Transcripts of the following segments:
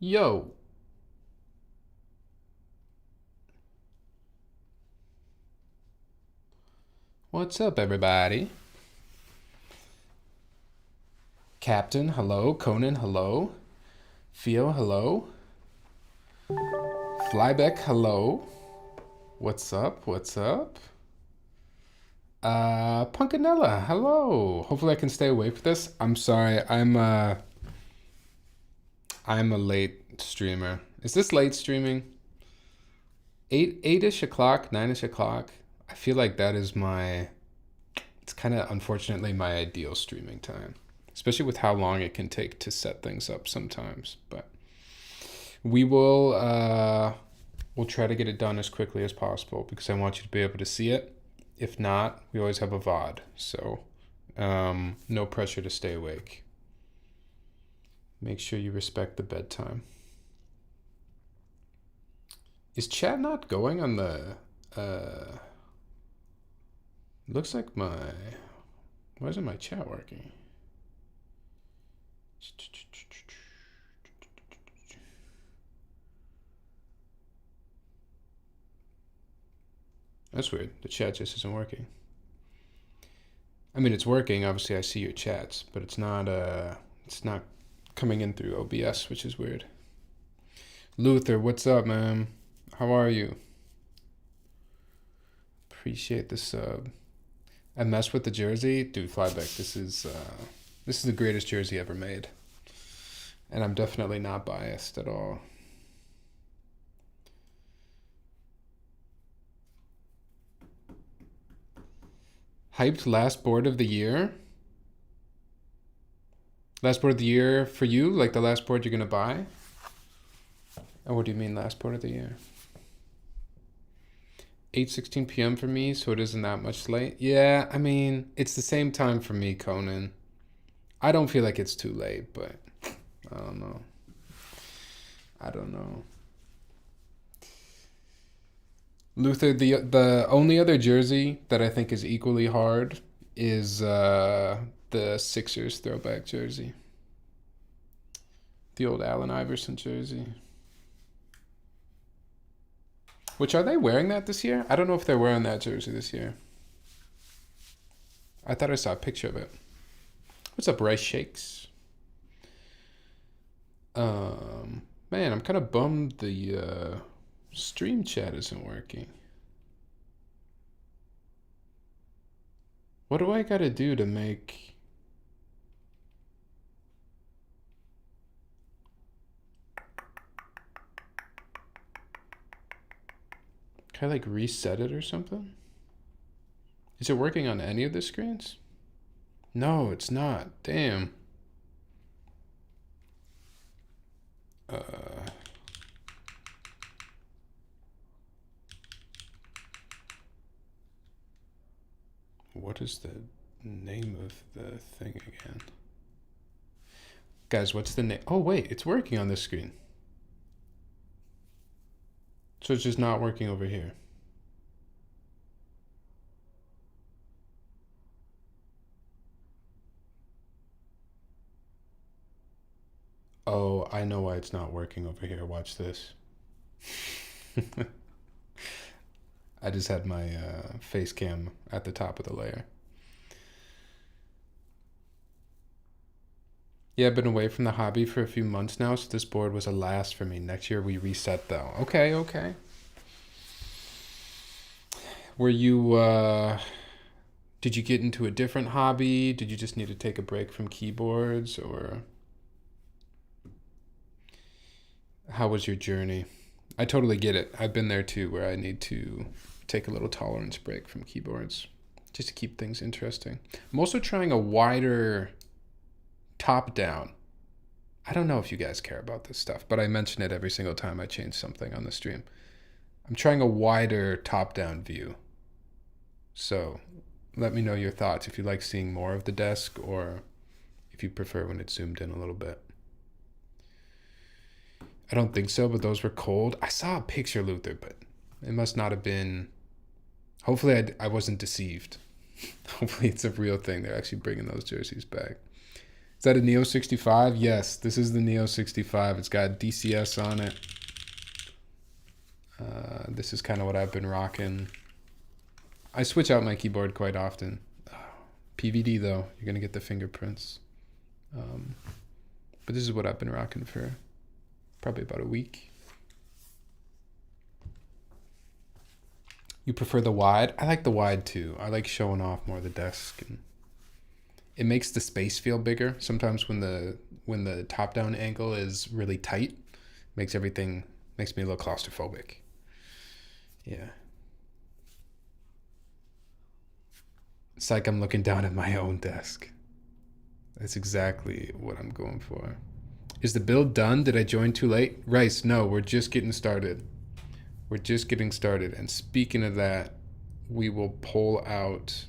Yo, what's up, everybody? Captain, hello. Conan, hello. Theo, hello. Flybeck, hello. What's up? What's up? Punkanella, hello. Hopefully I can stay awake for this. I'm sorry, I'm a late streamer. Is this late streaming? 8-ish o'clock, 9-ish o'clock. I feel like that is it's kind of unfortunately my ideal streaming time, especially with how long it can take to set things up sometimes. But we we'll try to get it done as quickly as possible because I want you to be able to see it. If not, we always have a VOD, so no pressure to stay awake. Make sure you respect the bedtime. Is chat not going on the looks like why isn't my chat working? That's weird. The chat just isn't working. I mean, it's working. Obviously, I see your chats, but it's not coming in through OBS, which is weird. Luther, what's up, man? How are you? Appreciate the sub. I messed with the jersey, dude. Flyback. This is the greatest jersey ever made, and I'm definitely not biased at all. Hyped last board of the year. Last board of the year for you, like the last board you're gonna buy? Or what do you mean last board of the year? 8:16 p.m. for me, so it isn't that much late. Yeah, I mean, it's the same time for me, Conan. I don't feel like it's too late, but I don't know. I don't know. Luther, the only other jersey that I think is equally hard is the Sixers throwback jersey. The old Allen Iverson jersey. Which, are they wearing that this year? I don't know if they're wearing that jersey this year. I thought I saw a picture of it. What's up, Rice Shakes? Man, I'm kind of bummed the stream chat isn't working. What do I gotta do to make... Can I like reset it or something? Is it working on any of the screens? No, it's not. Damn. What is the name of the thing again? Guys, what's the name? Oh, wait, it's working on this screen. So it's just not working over here. Oh, I know why it's not working over here. Watch this. I just had my face cam at the top of the layer. Yeah, I've been away from the hobby for a few months now, so this board was a last for me. Next year we reset though. Okay, okay. Were you, did you get into a different hobby? Did you just need to take a break from keyboards, or how was your journey? I totally get it. I've been there too, where I need to take a little tolerance break from keyboards just to keep things interesting. I'm also trying a wider top down. I don't know if you guys care about this stuff, but I mention it every single time I change something on the stream. I'm trying a wider top down view. So let me know your thoughts if you like seeing more of the desk or if you prefer when it's zoomed in a little bit. I don't think so, but those were cold. I saw a picture, Luther, but it must not have been. Hopefully I wasn't deceived. Hopefully it's a real thing. They're actually bringing those jerseys back. Is that a Neo 65? Yes, this is the Neo 65. It's got DCS on it. This is kind of what I've been rocking. I switch out my keyboard quite often. PVD though, you're gonna get the fingerprints. But this is what I've been rocking for probably about a week. You prefer the wide? I like the wide too. I like showing off more of the desk, and it makes the space feel bigger. Sometimes when the top down angle is really tight, makes me a little claustrophobic. Yeah. It's like I'm looking down at my own desk. That's exactly what I'm going for. Is the build done? Did I join too late? Rice, no, we're just getting started. We're just getting started. And speaking of that, we will pull out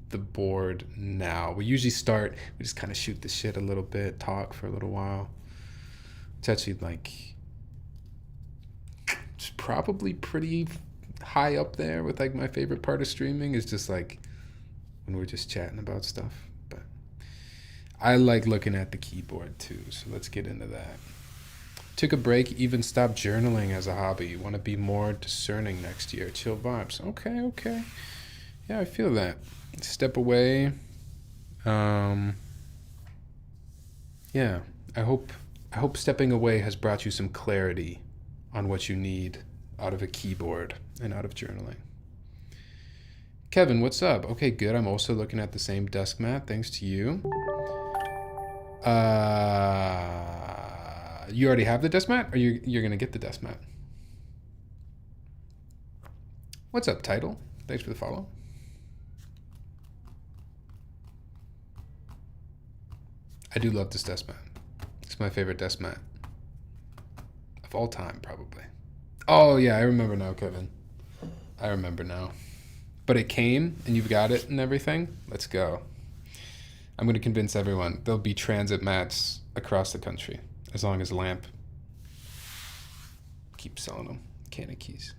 the board now. We usually start, we just kind of shoot the shit a little bit, talk for a little while. It's actually like, it's probably pretty high up there with like my favorite part of streaming is just like when we're just chatting about stuff. But I like looking at the keyboard too, so let's get into that. Took a break, even stopped journaling as a hobby. Want to be more discerning next year. Chill vibes. Okay. Yeah, I feel that. Step away. Yeah, I hope stepping away has brought you some clarity on what you need out of a keyboard and out of journaling. Kevin, what's up? Okay, good. I'm also looking at the same desk mat, thanks to you. You already have the desk mat, or you're gonna get the desk mat? What's up, Title? Thanks for the follow. I do love this desk mat. It's my favorite desk mat of all time, probably. Oh yeah, I remember now, Kevin. I remember now. But it came, and you've got it and everything. Let's go. I'm gonna convince everyone. There'll be transit mats across the country. As long as Lamp keeps selling them. Cannon keys.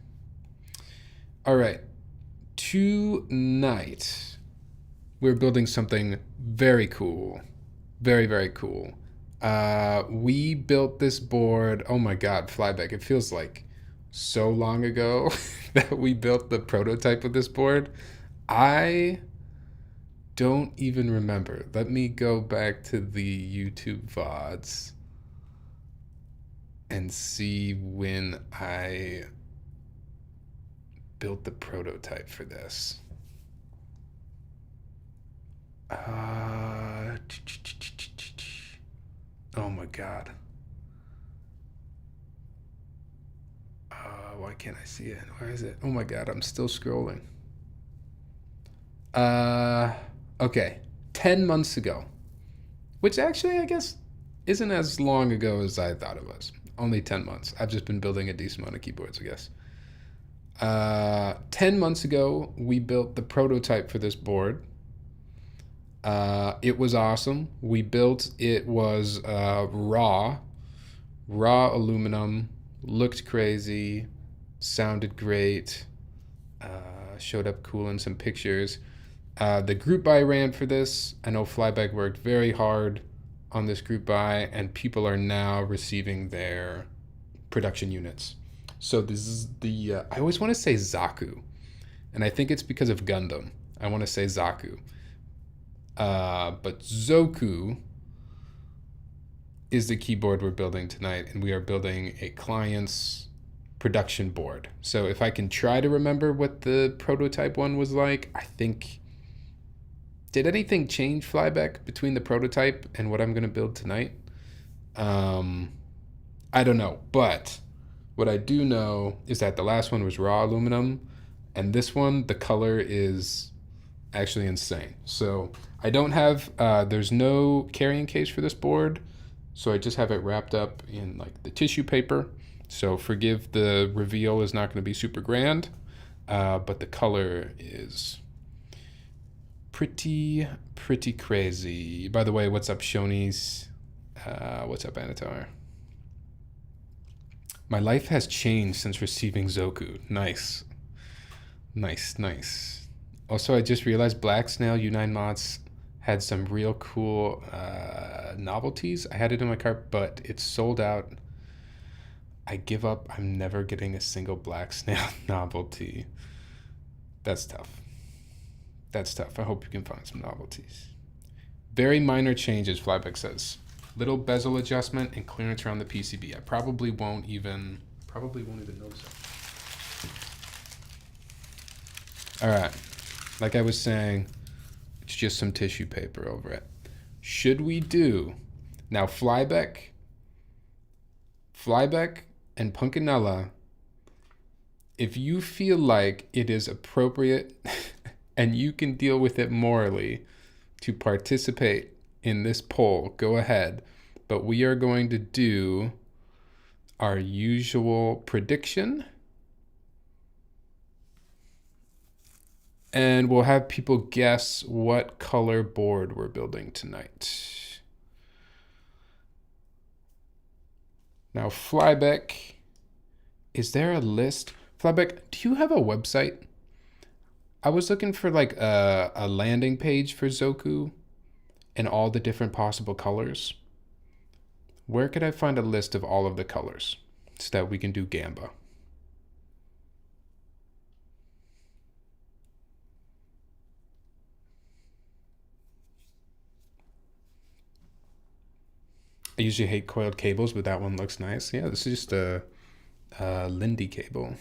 All right. Tonight, we're building something very cool. Very, very cool. We built this board. Oh my God, FLYBECK. It feels like so long ago that we built the prototype of this board. I don't even remember. Let me go back to the YouTube VODs and see when I built the prototype for this. Oh my God. Why can't I see it? Where is it? Oh my God, I'm still scrolling. Okay, 10 months ago, which actually I guess isn't as long ago as I thought it was. Only 10 months. I've just been building a decent amount of keyboards, I guess. 10 months ago, we built the prototype for this board. It was awesome. We built, it was raw aluminum, looked crazy, sounded great, showed up cool in some pictures. The group buy ran for this. I know FLYBECK worked very hard on this group buy, and people are now receiving their production units. So this is the, I always want to say Zoku, and I think it's because of Gundam. I want to say Zoku. But Zoku is the keyboard we're building tonight, and we are building a client's production board. So if I can try to remember what the prototype one was like, I think... Did anything change, FLYBECK, between the prototype and what I'm going to build tonight? I don't know, but what I do know is that the last one was raw aluminum, and this one, the color is actually insane. So I don't have, there's no carrying case for this board, so I just have it wrapped up in like the tissue paper. So forgive the reveal is not going to be super grand, but the color is pretty crazy. By the way, what's up, Shonies? What's up, Anatar? My life has changed since receiving Zoku. Nice. Also, I just realized Black Snail U9 Mods had some real cool novelties. I had it in my cart, but it's sold out. I give up. I'm never getting a single black snail novelty. That's tough. That's tough. I hope you can find some novelties. Very minor changes, Flybeck says. Little bezel adjustment and clearance around the PCB. I probably won't even notice it. All right. Like I was saying, it's just some tissue paper over it. Should we do now Flybeck and Punkinella, if you feel like it is appropriate and you can deal with it morally to participate in this poll, go ahead. But we are going to do our usual prediction. And we'll have people guess what color board we're building tonight. Now, Flybeck, is there a list? Flybeck, do you have a website? I was looking for like a landing page for Zoku and all the different possible colors. Where could I find a list of all of the colors so that we can do Gamba? I usually hate coiled cables, but that one looks nice. Yeah, this is just a Lindy cable.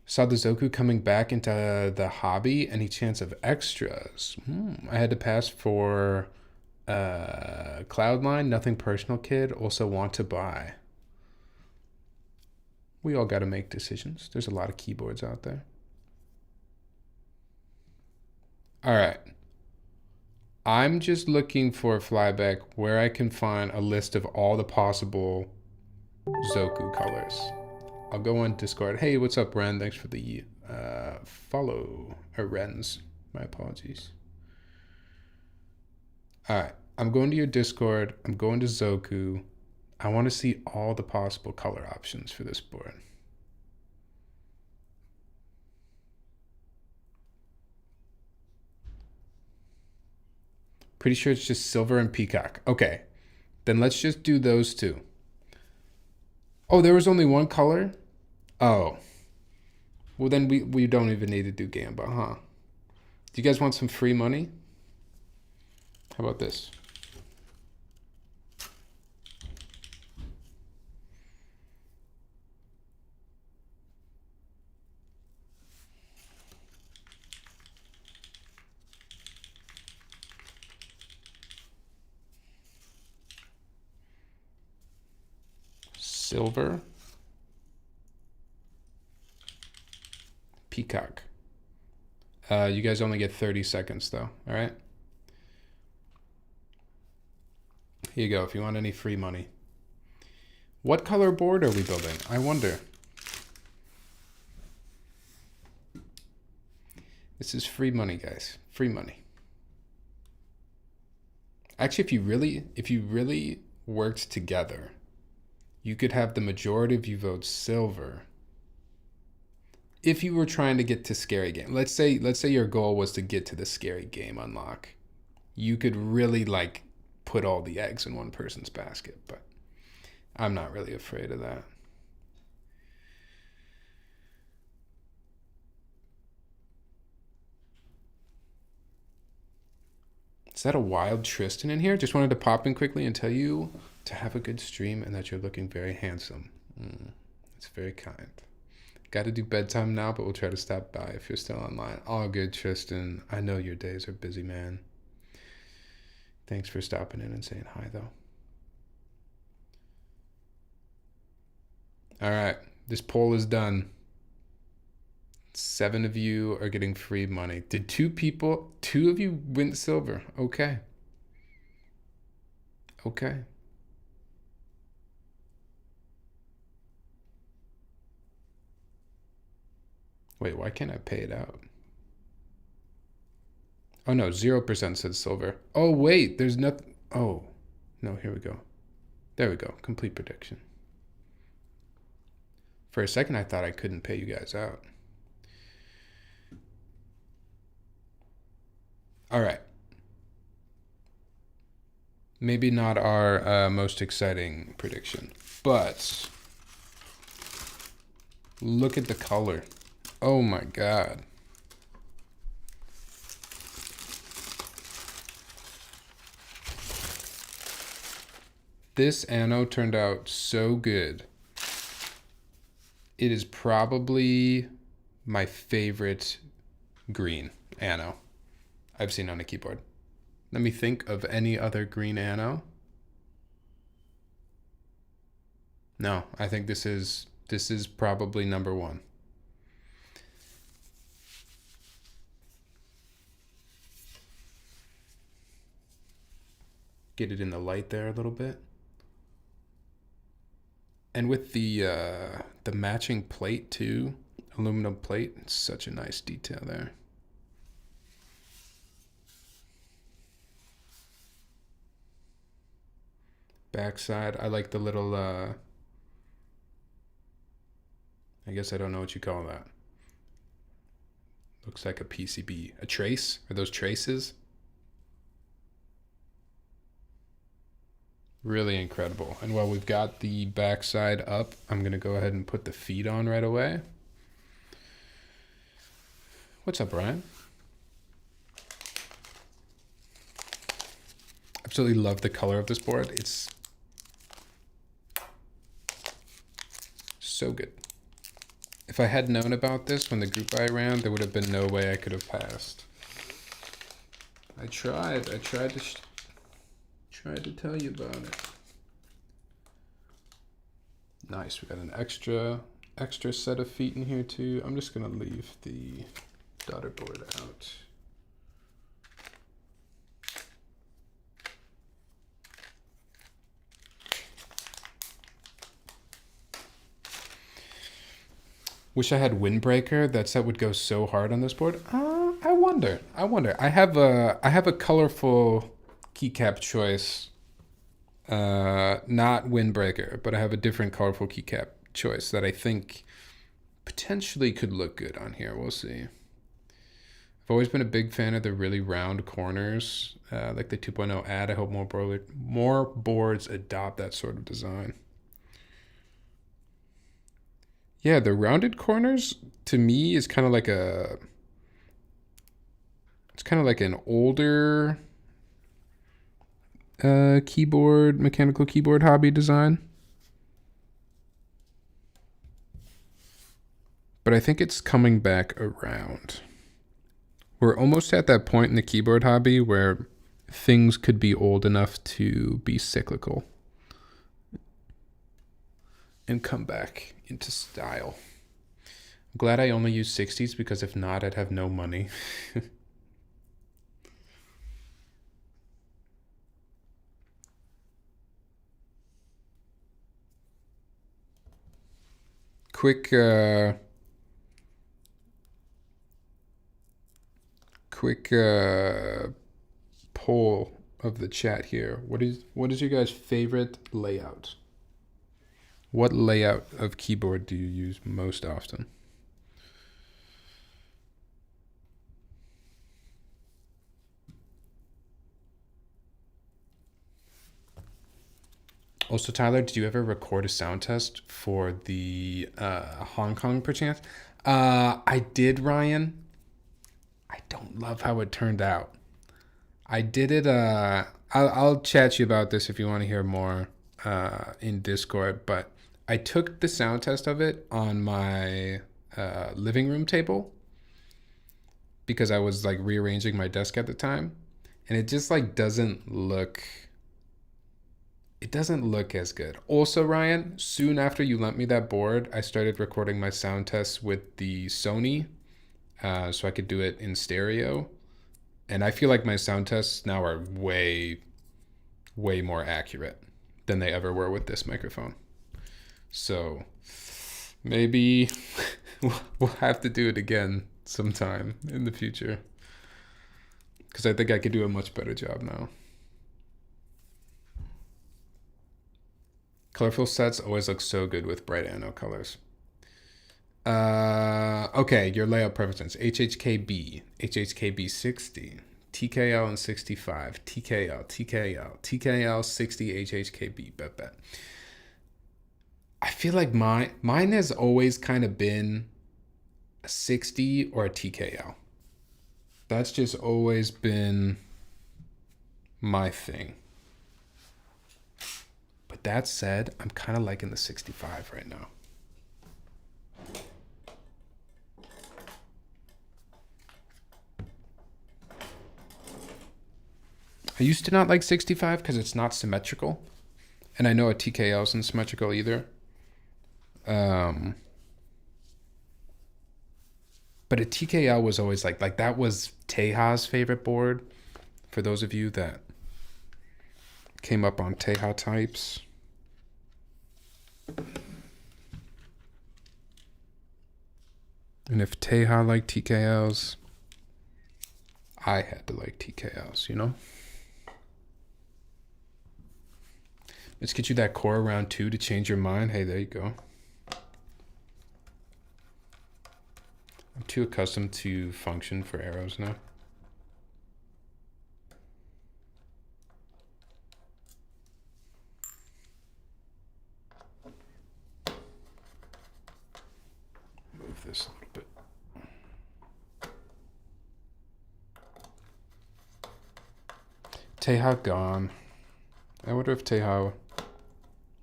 Saw the Zoku coming back into the hobby. Any chance of extras? I had to pass for Cloudline, nothing personal, kid. Also want to buy. We all got to make decisions. There's a lot of keyboards out there. All right. I'm just looking for Flybeck where I can find a list of all the possible Zoku colors. I'll go on Discord. Hey, what's up, Ren? Thanks for the follow. Or Ren's. My apologies. All right. I'm going to your Discord. I'm going to Zoku. I want to see all the possible color options for this board. Pretty sure it's just silver and peacock. Okay, then let's just do those two. Oh, there was only one color? Oh. Well, then we don't even need to do Gamba, huh? Do you guys want some free money? How about this? Silver, peacock. You guys only get 30 seconds though, all right? Here you go, if you want any free money. What color board are we building? I wonder. This is free money, guys, free money. Actually, if you really worked together, you could have the majority of you vote silver. If you were trying to get to scary game, let's say your goal was to get to the scary game unlock, you could really like put all the eggs in one person's basket, but I'm not really afraid of that. Is that a wild Tristan in here? Just wanted to pop in quickly and tell you to have a good stream and that you're looking very handsome. It's very kind. Got to do bedtime now, but we'll try to stop by if you're still online. All good, Tristan. I know your days are busy, man. Thanks for stopping in and saying hi, though. All right, this poll is done. 7 of you are getting free money. Did 2 of you win silver? Okay. Okay. Wait, why can't I pay it out? Oh no, 0% said silver. Oh wait, there's nothing. Oh, no, here we go. There we go, complete prediction. For a second, I thought I couldn't pay you guys out. All right, Maybe not our most exciting prediction, but look at the color. Oh my God. This anno turned out so good. It is probably my favorite green anno I've seen on a keyboard. Let me think of any other green anno. No, I think this is probably number one. Get it in the light there a little bit. And with the matching plate too, aluminum plate, it's such a nice detail there. Backside, I like the little, I guess I don't know what you call that. Looks like a PCB. A trace? Are those traces? Really incredible. And while we've got the backside up, I'm gonna go ahead and put the feet on right away. What's up, Brian? Absolutely love the color of this board. It's so good. If I had known about this when the group buy ran, there would have been no way I could have passed. I tried to tell you about it. Nice, we got an extra set of feet in here too. I'm just gonna leave the daughter board out. Wish I had Windbreaker. That set would go so hard on this board. I wonder. I have a colorful keycap choice. Not Windbreaker, but I have a different colorful keycap choice that I think potentially could look good on here. We'll see. I've always been a big fan of the really round corners, like the 2.0 ad. I hope more boards adopt that sort of design. Yeah, the rounded corners to me is kind of like it's kind of like an older mechanical keyboard hobby design. But I think it's coming back around. We're almost at that point in the keyboard hobby where things could be old enough to be cyclical and come back into style. I'm glad I only use 60s because if not, I'd have no money. Quick poll of the chat here. What is your guys' favorite layout? What layout of keyboard do you use most often? Also, Tyler, did you ever record a sound test for the Hong Kong perchance? I did, Ryan. I don't love how it turned out. I did it. I'll chat you about this if you want to hear more in Discord. But I took the sound test of it on my living room table because I was like rearranging my desk at the time, and it just like doesn't look. It doesn't look as good. Also, Ryan, soon after you lent me that board, I started recording my sound tests with the Sony, so I could do it in stereo. And I feel like my sound tests now are way, way more accurate than they ever were with this microphone. So maybe we'll have to do it again sometime in the future, because I think I could do a much better job now. Colorful sets always look so good with bright anno colors. Okay, your layout preferences. HHKB 60, TKL and 65. TKL 60 HHKB. Bet. I feel like mine has always kind of been a 60 or a TKL. That's just always been my thing. But that said, I'm kind of liking the 65 right now. I used to not like 65 because it's not symmetrical. And I know a TKL isn't symmetrical either. But a TKL was always like that was Teja's favorite board. For those of you that came up on Teja types. And if Teja liked TKLs, I had to like TKLs, you know? Let's get you that core round 2 to change your mind. Hey, there you go. I'm too accustomed to function for arrows now. Move this a little bit. Teja gone. I wonder if Teja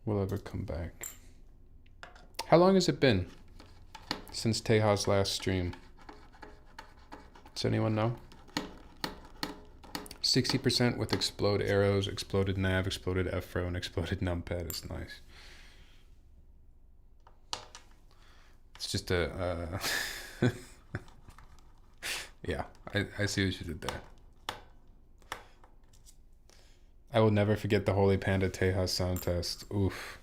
will ever come back. How long has it been since Teja's last stream? Does anyone know? 60% with explode arrows, exploded nav, exploded F-row, and exploded numpad is nice. It's just a... yeah, I see what you did there. I will never forget the Holy Panda Teja sound test. Oof.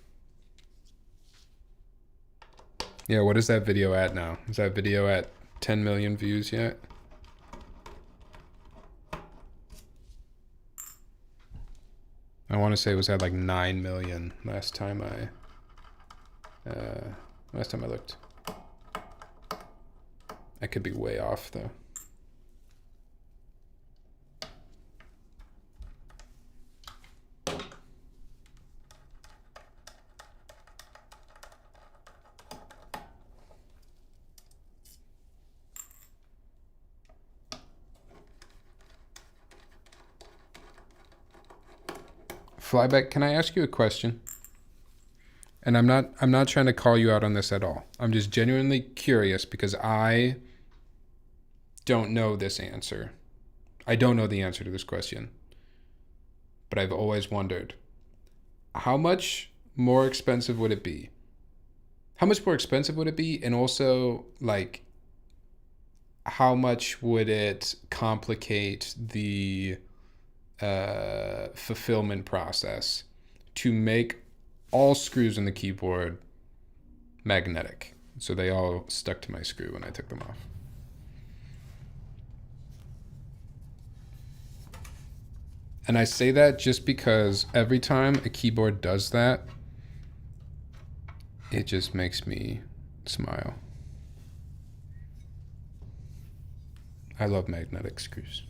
Yeah, what is that video at now? Is that video at 10 million views yet? I want to say it was at like 9 million last time I looked. I could be way off though. Flybeck, can I ask you a question? And I'm not trying to call you out on this at all. I'm just genuinely curious because I don't know this answer. I don't know the answer to this question. But I've always wondered, how much more expensive would it be? How much more expensive would it be? And also, like, how much would it complicate the fulfillment process to make all screws in the keyboard magnetic, so they all stuck to my screw when I took them off? And I say that just because every time a keyboard does that, it just makes me smile. I love magnetic screws.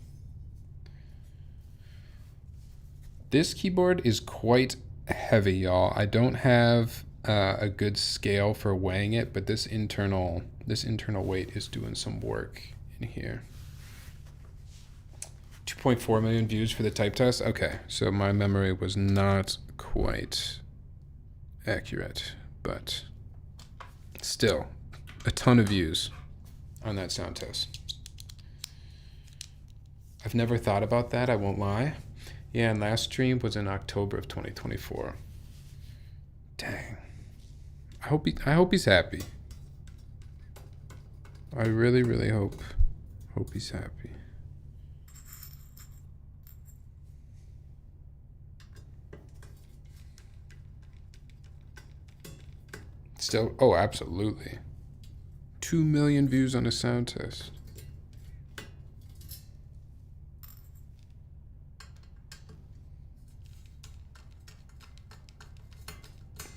This keyboard is quite heavy, y'all. I don't have a good scale for weighing it, but this internal weight is doing some work in here. 2.4 million views for the type test. Okay, so my memory was not quite accurate, but still a ton of views on that sound test. I've never thought about that, I won't lie. Yeah, and last stream was in October of 2024. Dang. I hope he's happy. I really, really hope he's happy. Still, oh, absolutely. 2 million views on a sound test.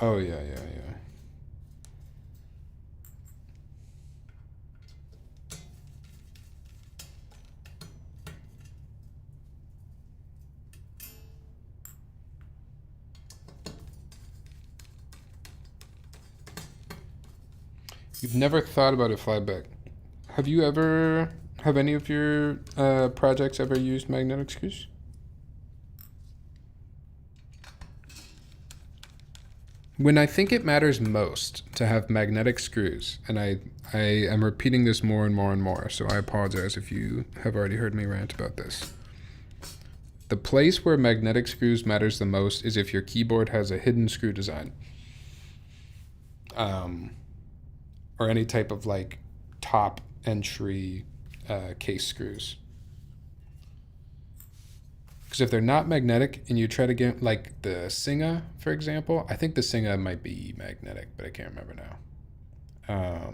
Oh, yeah. You've never thought about a flyback. Have any of your projects ever used magnetic screws? When I think it matters most to have magnetic screws, and I am repeating this more and more and more, so I apologize if you have already heard me rant about this. The place where magnetic screws matters the most is if your keyboard has a hidden screw design. Or any type of like top entry case screws. Because if they're not magnetic and you try to get like the Singa, for example, I think the Singa might be magnetic, but I can't remember now.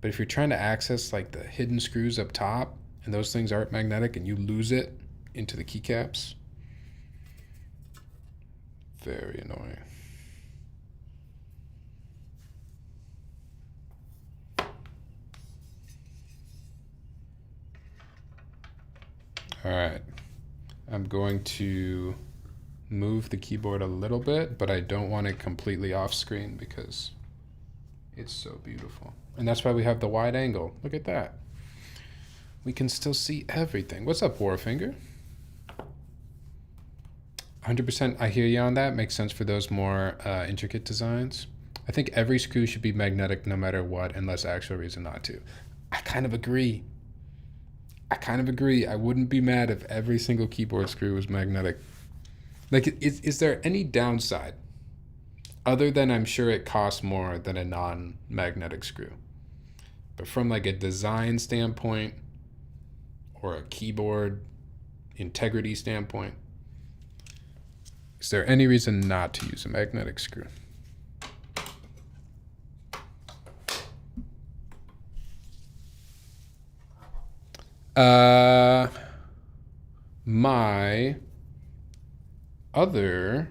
But if you're trying to access like the hidden screws up top and those things aren't magnetic and you lose it into the keycaps, very annoying. All right, I'm going to move the keyboard a little bit, but I don't want it completely off screen because it's so beautiful. And that's why we have the wide angle. Look at that. We can still see everything. What's up, Warfinger? 100%, I hear you on that. Makes sense for those more intricate designs. I think every screw should be magnetic no matter what, unless actual reason not to. I kind of agree. I wouldn't be mad if every single keyboard screw was magnetic. Like, is there any downside? Other than I'm sure it costs more than a non-magnetic screw. But from like a design standpoint or a keyboard integrity standpoint, is there any reason not to use a magnetic screw? My other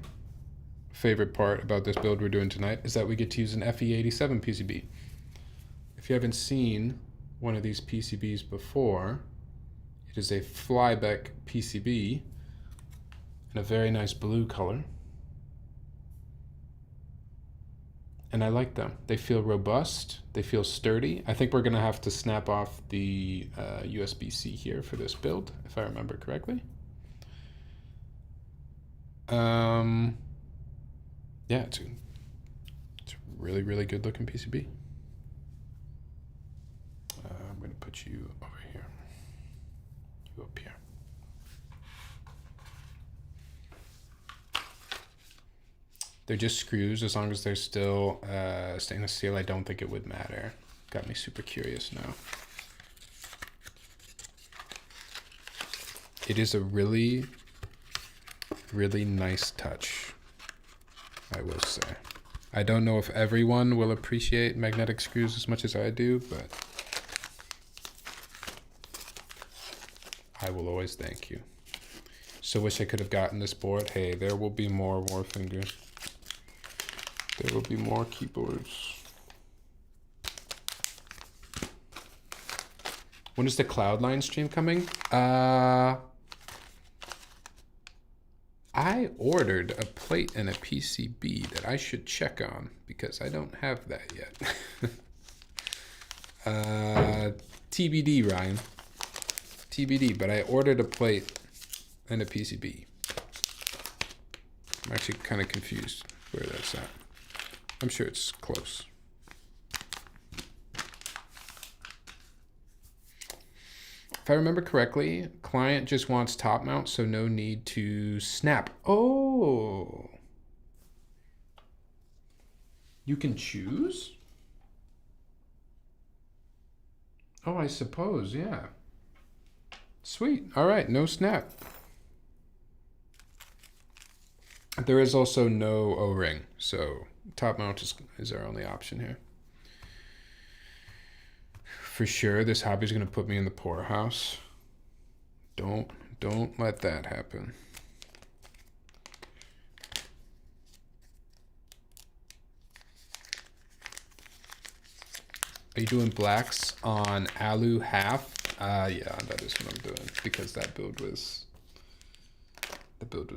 favorite part about this build we're doing tonight is that we get to use an FE87 PCB. If you haven't seen one of these PCBs before, it is a FLYBECK PCB in a very nice blue color. And I like them. They feel robust. They feel sturdy. I think we're going to have to snap off the USB-C here for this build, if I remember correctly. Yeah, it's a really, really good looking PCB. I'm going to put you over here. You up here. They're just screws. As long as they're still stainless steel, I don't think it would matter. Got me super curious now. It is a really, really nice touch, I will say. I don't know if everyone will appreciate magnetic screws as much as I do, but I will always thank you. So wish I could have gotten this board. Hey, there will be more Warfinger. There will be more keyboards. When is the Cloudline stream coming? I ordered a plate and a PCB that I should check on because I don't have that yet. TBD, Ryan. TBD, but I ordered a plate and a PCB. I'm actually kind of confused where that's at. I'm sure it's close. If I remember correctly, client just wants top mount, so no need to snap. Oh. You can choose? Oh, I suppose, yeah. Sweet. All right, no snap. There is also no O-ring, so top mount is our only option here. For sure, this hobby is going to put me in the poorhouse. Don't let that happen. Are you doing blacks on Alu half? Yeah, that is what I'm doing because that build was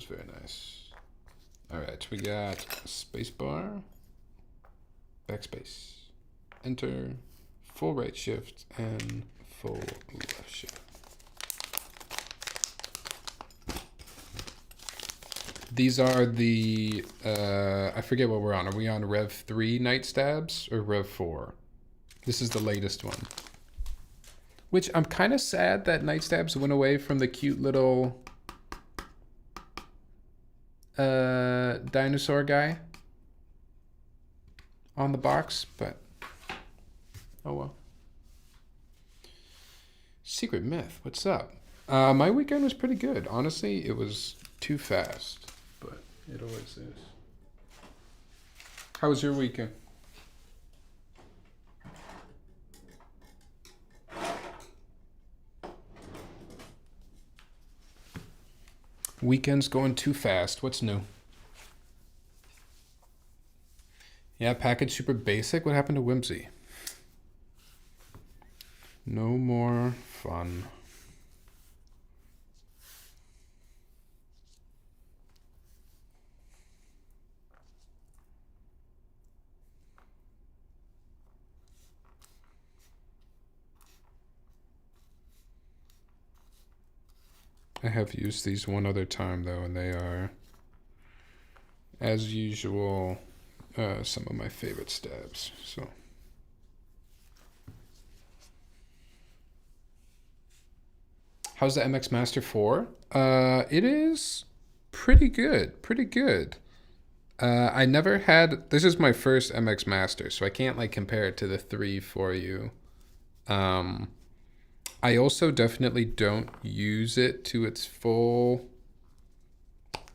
very nice. All right, we got spacebar, backspace. enter full right shift and full left shift. These are the, I forget what we're on. Are we on Rev 3 Night Stabs or Rev 4? This is the latest one. Which I'm kind of sad that Night Stabs went away from the cute little dinosaur guy on the box, but oh well. Secret Myth, what's up? My weekend was pretty good. Honestly, it was too fast, but it always is. How was your weekend? Weekend's going too fast. What's new? Yeah, package super basic. What happened to Whimsy? No more fun. I have used these one other time though, and they are, as usual, some of my favorite stabs. So, how's the MX Master 4? It is pretty good, pretty good. I never had, this is my first MX Master, so I can't like compare it to the 3 for you. I also definitely don't use it to its full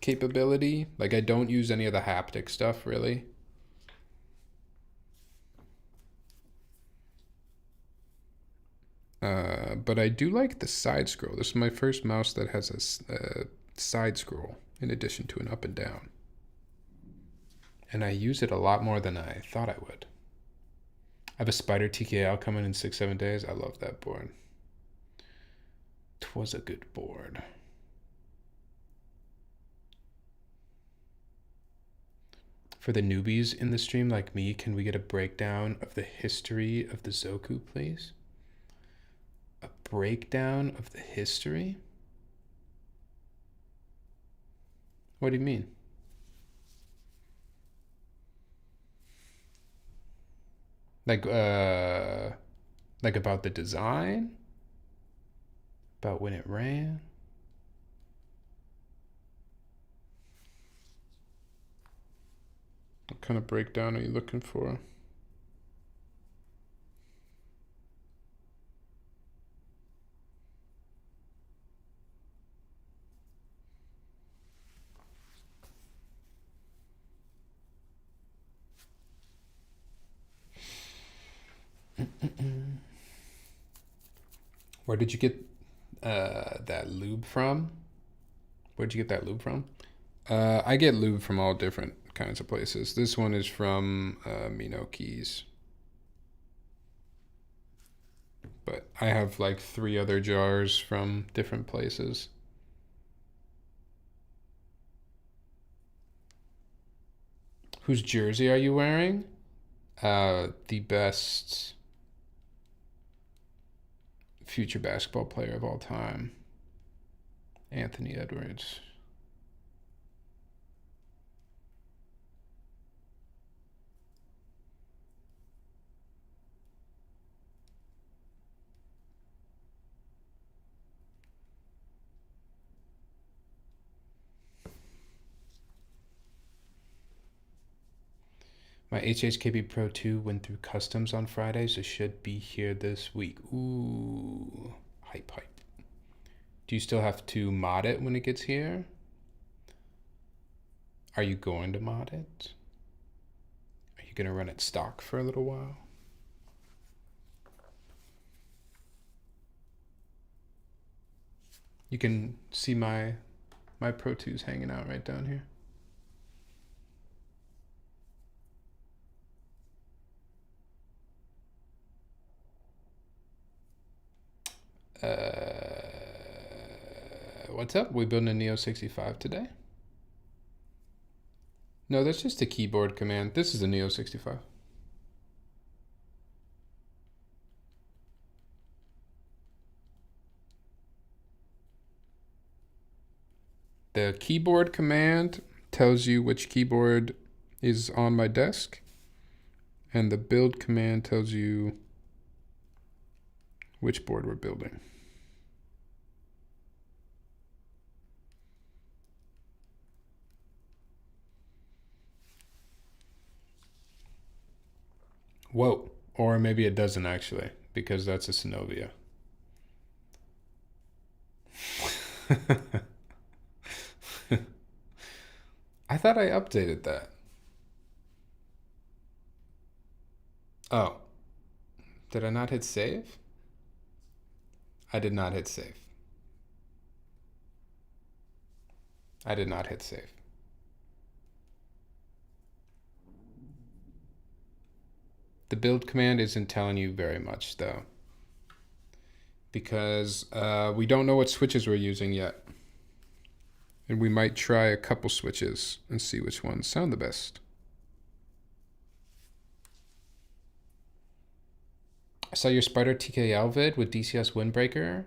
capability. Like I don't use any of the haptic stuff really. But I do like the side scroll. This is my first mouse that has a side scroll in addition to an up and down. And I use it a lot more than I thought I would. I have a Spider TKL coming in 6-7 days. I love that board. 'Twas a good board. For the newbies in the stream like me, can we get a breakdown of the history of the Zoku, please? A breakdown of the history? What do you mean? Like about the design? About when it ran? What kind of breakdown are you looking for? Where did you get that lube from? Where'd you get that lube from? I get lube from all different kinds of places. This one is from Minoki's. But I have like 3 other jars from different places. Whose jersey are you wearing? The best future basketball player of all time, Anthony Edwards. My HHKB Pro 2 went through customs on Friday, so should be here this week. Ooh, hype, hype. Do you still have to mod it when it gets here? Are you going to mod it? Are you going to run it stock for a little while? You can see my Pro 2s hanging out right down here. What's up? We building a Neo 65 today? No, that's just a keyboard command. This is a Neo 65. The keyboard command tells you which keyboard is on my desk, and the build command tells you which board we're building. Whoa, or maybe it doesn't actually, because that's a Synovia. I thought I updated that. Oh, did I not hit save? I did not hit save. I did not hit save. The build command isn't telling you very much though, because we don't know what switches we're using yet. And we might try a couple switches and see which ones sound the best. I saw your Spider TKL vid with DCS Windbreaker.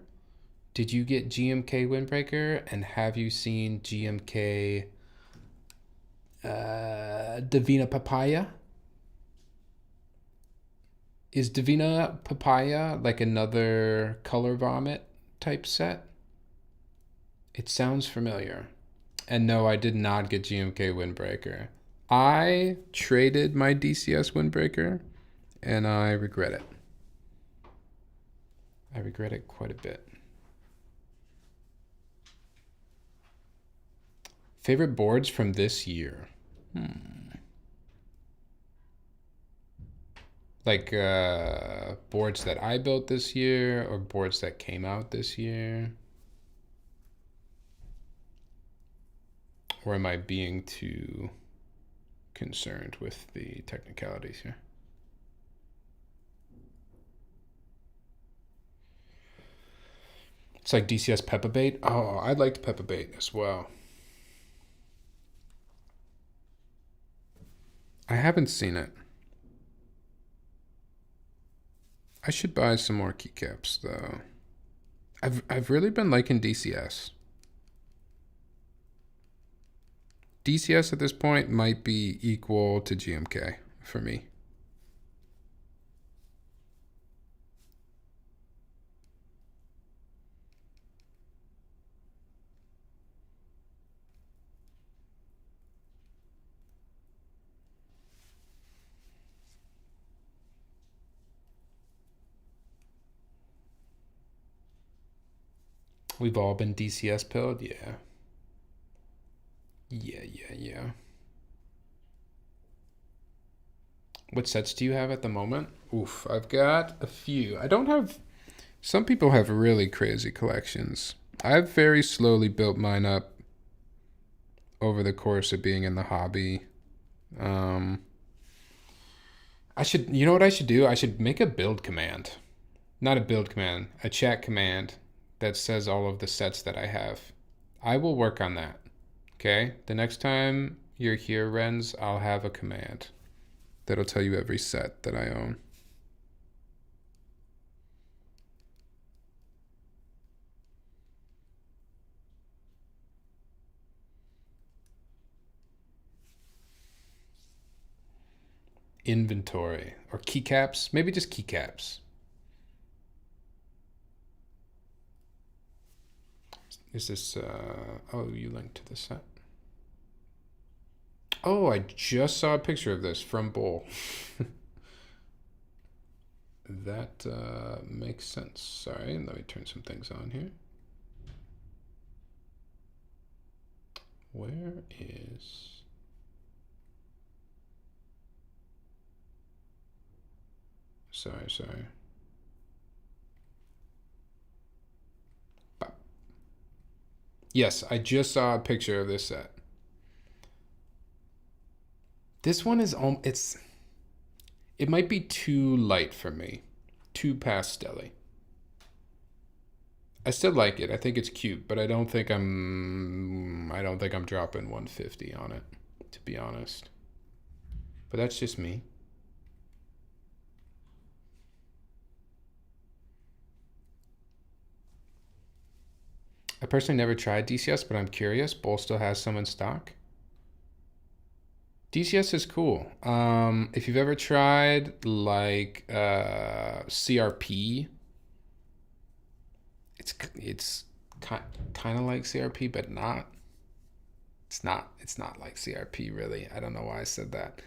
Did you get GMK Windbreaker, and have you seen GMK Divina Papaya? Is Divina Papaya like another Color Vomit type set? It sounds familiar. And no, I did not get GMK Windbreaker. I traded my DCS Windbreaker, and I regret it. I regret it quite a bit. Favorite boards from this year? Like boards that I built this year, or boards that came out this year? Or am I being too concerned with the technicalities here? It's like DCS Peppa Bait. Oh, I liked Peppa Bait as well. I haven't seen it. I should buy some more keycaps though. I've really been liking DCS. DCS at this point might be equal to GMK for me. We've all been DCS pilled, yeah. Yeah. What sets do you have at the moment? Oof, I've got a few. I don't have... Some people have really crazy collections. I've very slowly built mine up over the course of being in the hobby. You know what I should do? I should make a build command. Not a build command, a chat command that says all of the sets that I have. I will work on that. Okay? The next time you're here, Renz, I'll have a command that'll tell you every set that I own. Inventory or keycaps, maybe just keycaps. Is this, oh, you linked to the set. Oh, I just saw a picture of this from Bull. That makes sense. Sorry, let me turn some things on here. Where is... Sorry. Yes, I just saw a picture of this set. This one is it might be too light for me, too pastel-y. I still like it. I think it's cute, but I don't think I'm dropping 150 on it, to be honest. But that's just me. I personally never tried DCS, but I'm curious. Bowl still has some in stock. DCS is cool. If you've ever tried like CRP, it's kind of like CRP, but not. It's not like CRP really. I don't know why I said that.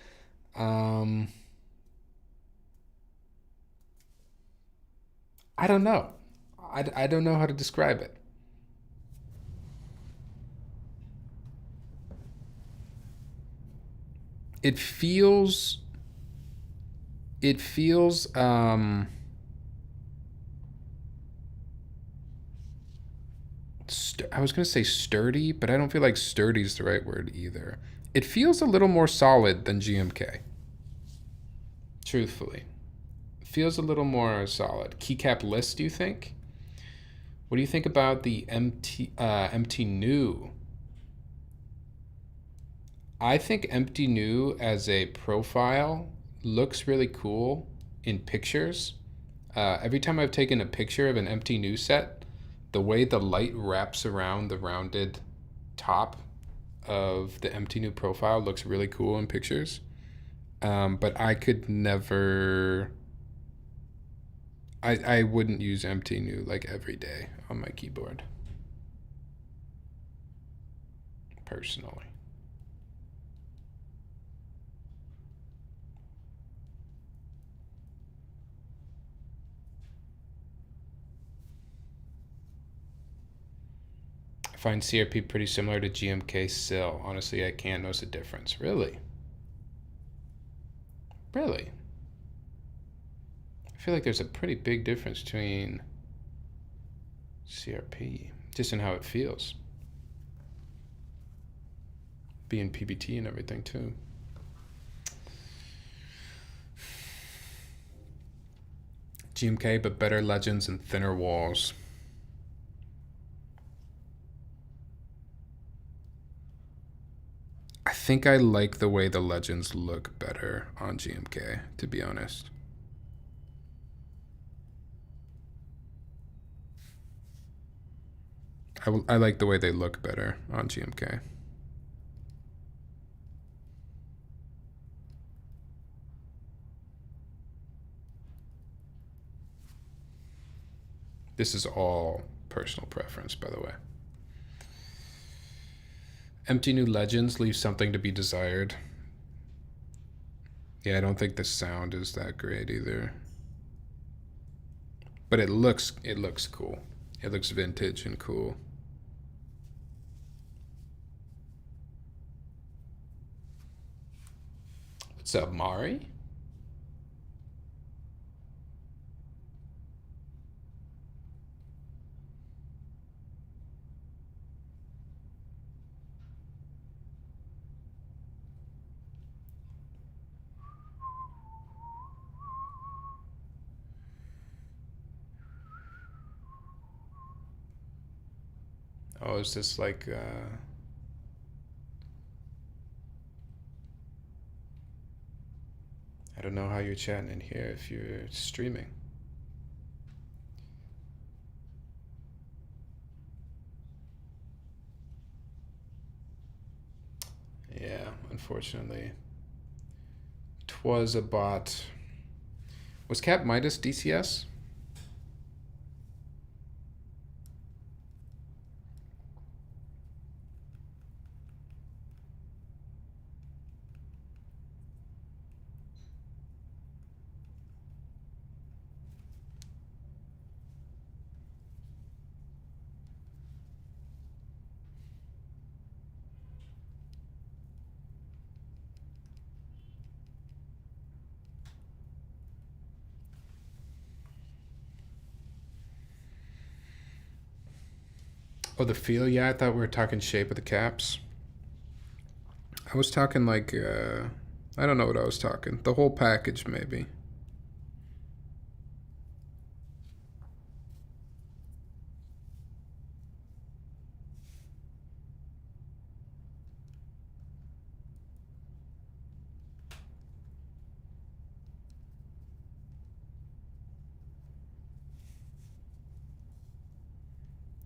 I don't know. I don't know how to describe it. It feels it feels I was gonna say sturdy, but I don't feel like sturdy is the right word either. It feels a little more solid than GMK. Truthfully, feels a little more solid. Keycap list, do you think? What do you think about the empty new? I think empty new as a profile looks really cool in pictures. Every time I've taken a picture of an empty new set, the way the light wraps around the rounded top of the empty new profile looks really cool in pictures. But I could never. I wouldn't use empty new like every day on my keyboard. Personally. I find CRP pretty similar to GMK still. Honestly, I can't notice a difference. Really? Really? I feel like there's a pretty big difference between CRP, just in how it feels. Being PBT and everything too. GMK, but better legends and thinner walls. I think I like the way the legends look better on GMK, to be honest. I like the way they look better on GMK. This is all personal preference, by the way. Empty new legends leave something to be desired. Yeah, I don't think the sound is that great either. But it looks cool. It looks vintage and cool. What's up, Mari? Oh, is this like I don't know how you're chatting in here if you're streaming. Yeah, unfortunately. 'Twas a bot. Was Cap Midas DCS? Oh, the feel? Yeah, I thought we were talking shape of the caps. I was talking like, I don't know what I was talking. The whole package, maybe.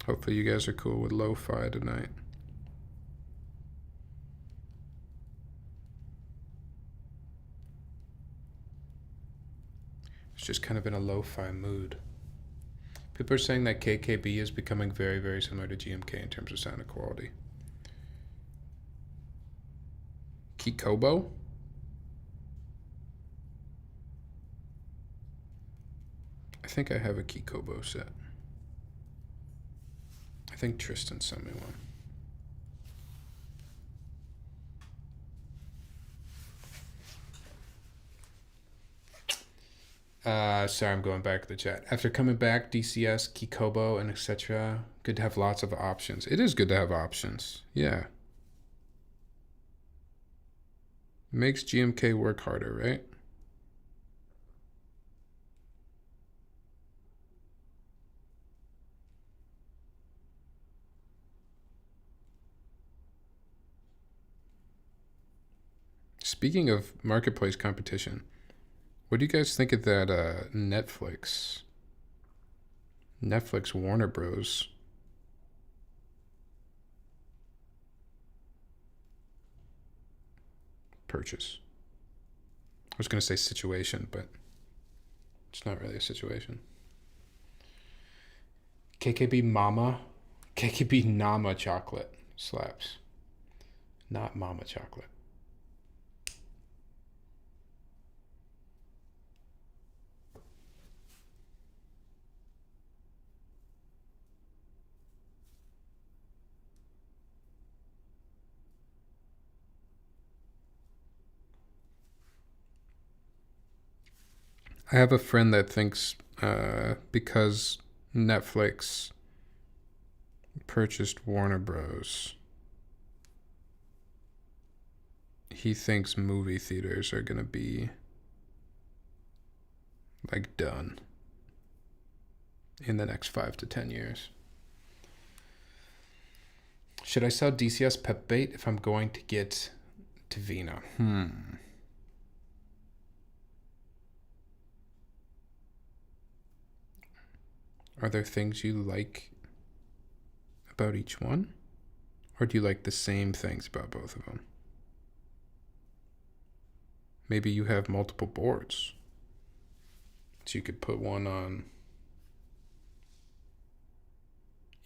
Hopefully you guys are cool with lo-fi tonight. It's just kind of in a lo-fi mood. People are saying that KKB is becoming very, very similar to GMK in terms of sound quality. Kikobo? I think I have a Kikobo set. I think Tristan sent me one. Sorry, I'm going back to the chat. After coming back, DCS, Kikobo, and etc. Good to have lots of options. It is good to have options. Yeah. Makes GMK work harder, right? Speaking of marketplace competition, what do you guys think of that Netflix Warner Bros. Purchase? I was going to say situation, but it's not really a situation. KKB Mama. KKB Nama chocolate slaps. Not Mama chocolate. I have a friend that thinks because Netflix purchased Warner Bros., he thinks movie theaters are going to be like done in the next 5 to 10 years. Should I sell DCS pep bait if I'm going to get to Vina? Are there things you like about each one? Or do you like the same things about both of them? Maybe you have multiple boards. So you could put one on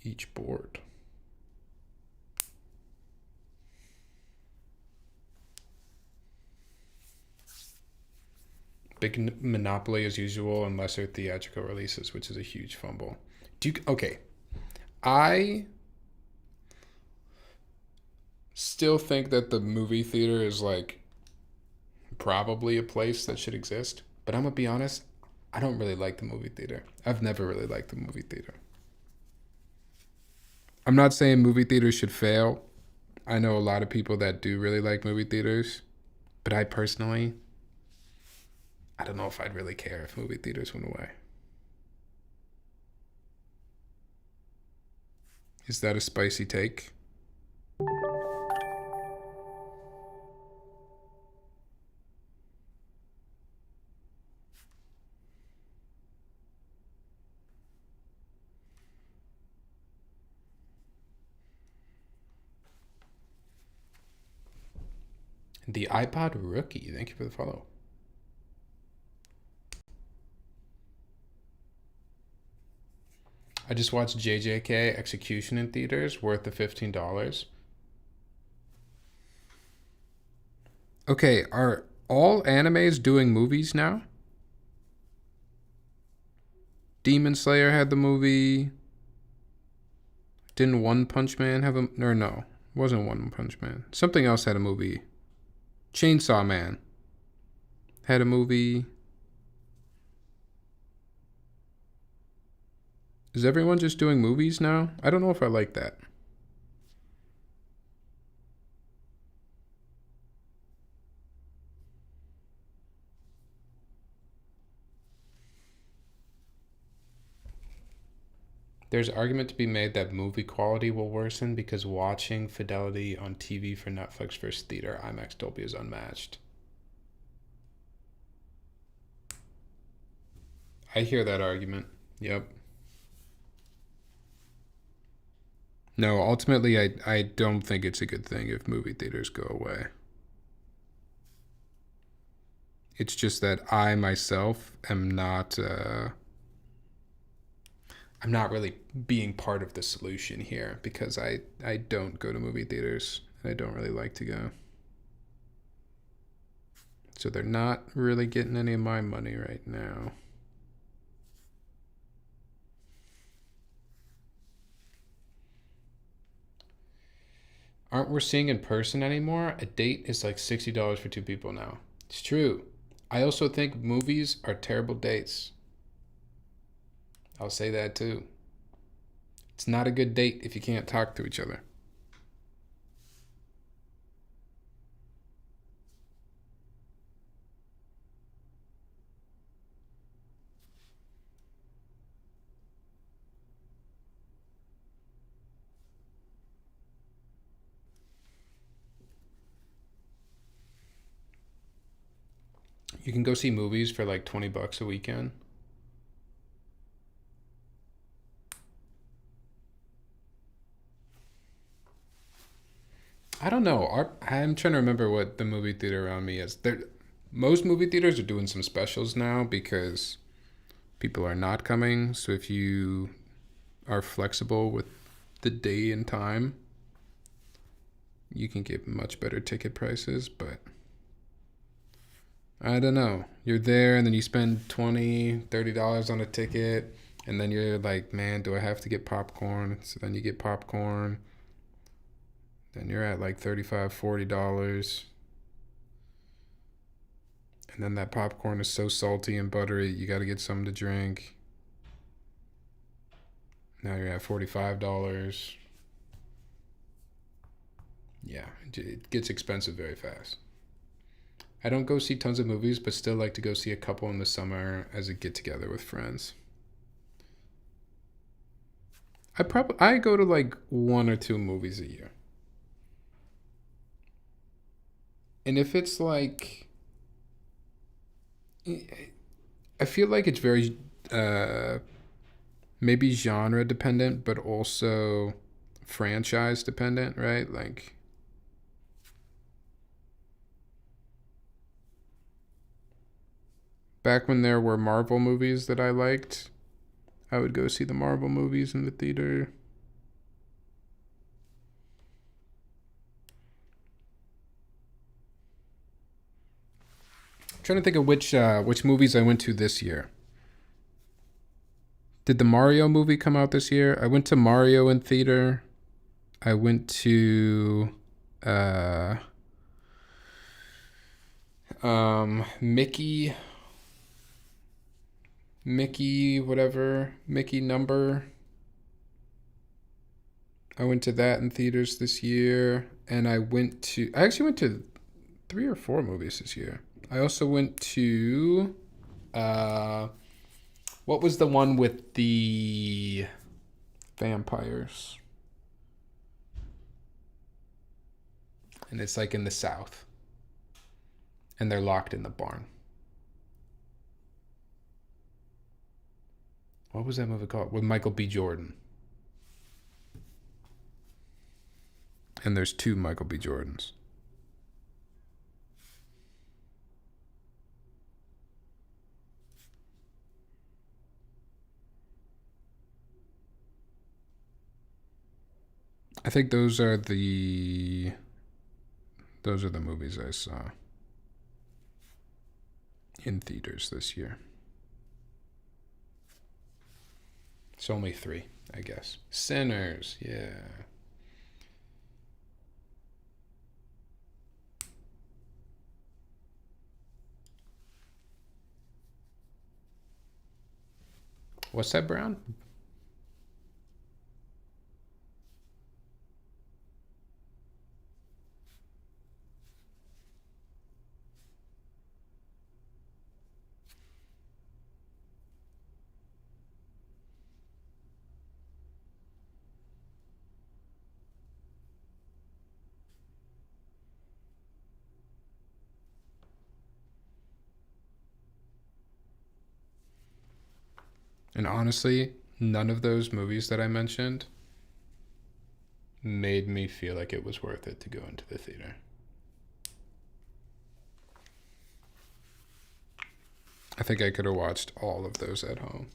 each board. Big monopoly as usual and lesser theatrical releases, which is a huge fumble. Okay. I still think that the movie theater is like probably a place that should exist, but I'm gonna be honest, I don't really like the movie theater. I've never really liked the movie theater. I'm not saying movie theaters should fail. I know a lot of people that do really like movie theaters, but I personally, I don't know if I'd really care if movie theaters went away. Is that a spicy take? The iPod Rookie, thank you for the follow. I just watched JJK Execution in theaters, worth the $15. Okay, are all animes doing movies now? Demon Slayer had the movie. Didn't One Punch Man have a... Or no, wasn't One Punch Man. Something else had a movie. Chainsaw Man had a movie. Is everyone just doing movies now? I don't know if I like that. There's argument to be made that movie quality will worsen because watching fidelity on TV for Netflix versus theater IMAX Dolby is unmatched. I hear that argument. Yep. No, ultimately, I don't think it's a good thing if movie theaters go away. It's just that I myself am not. I'm not really being part of the solution here because I don't go to movie theaters and I don't really like to go. So they're not really getting any of my money right now. Aren't we seeing in person anymore? A date is like $60 for two people now. It's true. I also think movies are terrible dates. I'll say that too. It's not a good date if you can't talk to each other. You can go see movies for like $20 a weekend. I don't know. I'm trying to remember what the movie theater around me is. Most movie theaters are doing some specials now because people are not coming. So if you are flexible with the day and time, you can get much better ticket prices. But I don't know. You're there and then you spend $20, $30 on a ticket. And then you're like, man, do I have to get popcorn? So then you get popcorn. Then you're at like $35, $40. And then that popcorn is so salty and buttery, you got to get something to drink. Now you're at $45. Yeah, it gets expensive very fast. I don't go see tons of movies, but still like to go see a couple in the summer as a get together with friends. I go to like one or two movies a year. And if it's like I feel like it's very uh maybe genre dependent, but also franchise dependent, right? Like back when there were Marvel movies that I liked, I would go see the Marvel movies in the theater. I'm trying to think of which movies I went to this year. Did the Mario movie come out this year? I went to Mario in theater. I went to uh Mickey whatever, Mickey number. I went to that in theaters this year and I actually went to three or four movies this year. I also went to uh what was the one with the vampires? And it's like in the South. And they're locked in the barn. What was that movie called? With Michael B. Jordan. And there's two Michael B. Jordans. I think those are the movies I saw in theaters this year. It's only three, I guess. Sinners, yeah. What's that, Brown? And honestly, none of those movies that I mentioned made me feel like it was worth it to go into the theater. I think I could have watched all of those at home.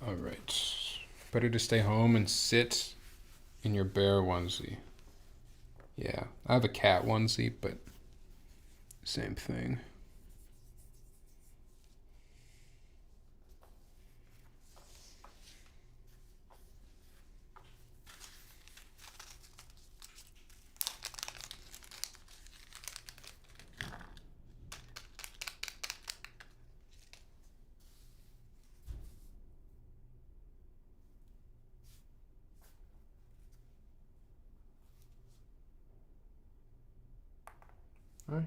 All right. Better to stay home and sit in your bear onesie. Yeah, I have a cat onesie, but same thing. All right.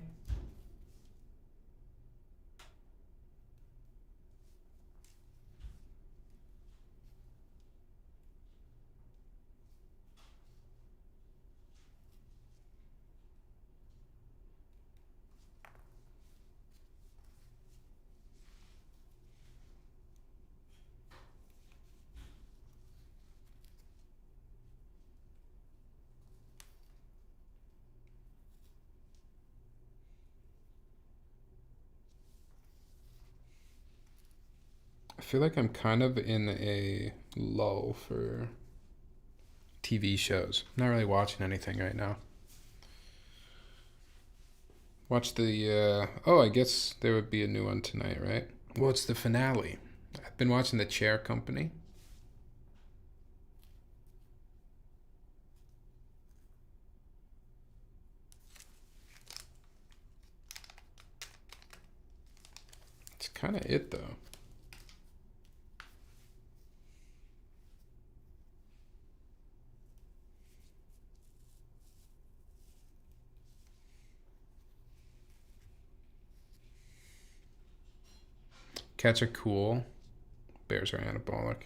I feel like I'm kind of in a lull for TV shows. I'm not really watching anything right now. Watch the, I guess there would be a new one tonight, right? Well, it's the finale. I've been watching The Chair Company. It's kind of it, though. Cats are cool. Bears are anabolic.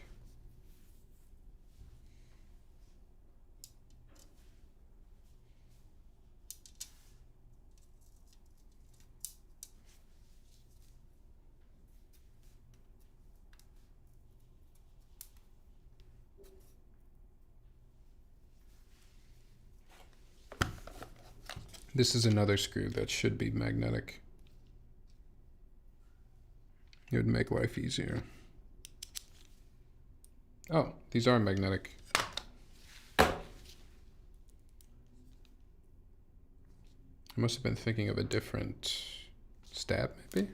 This is another screw that should be magnetic. It would make life easier. Oh, these are magnetic. I must have been thinking of a different stab, maybe?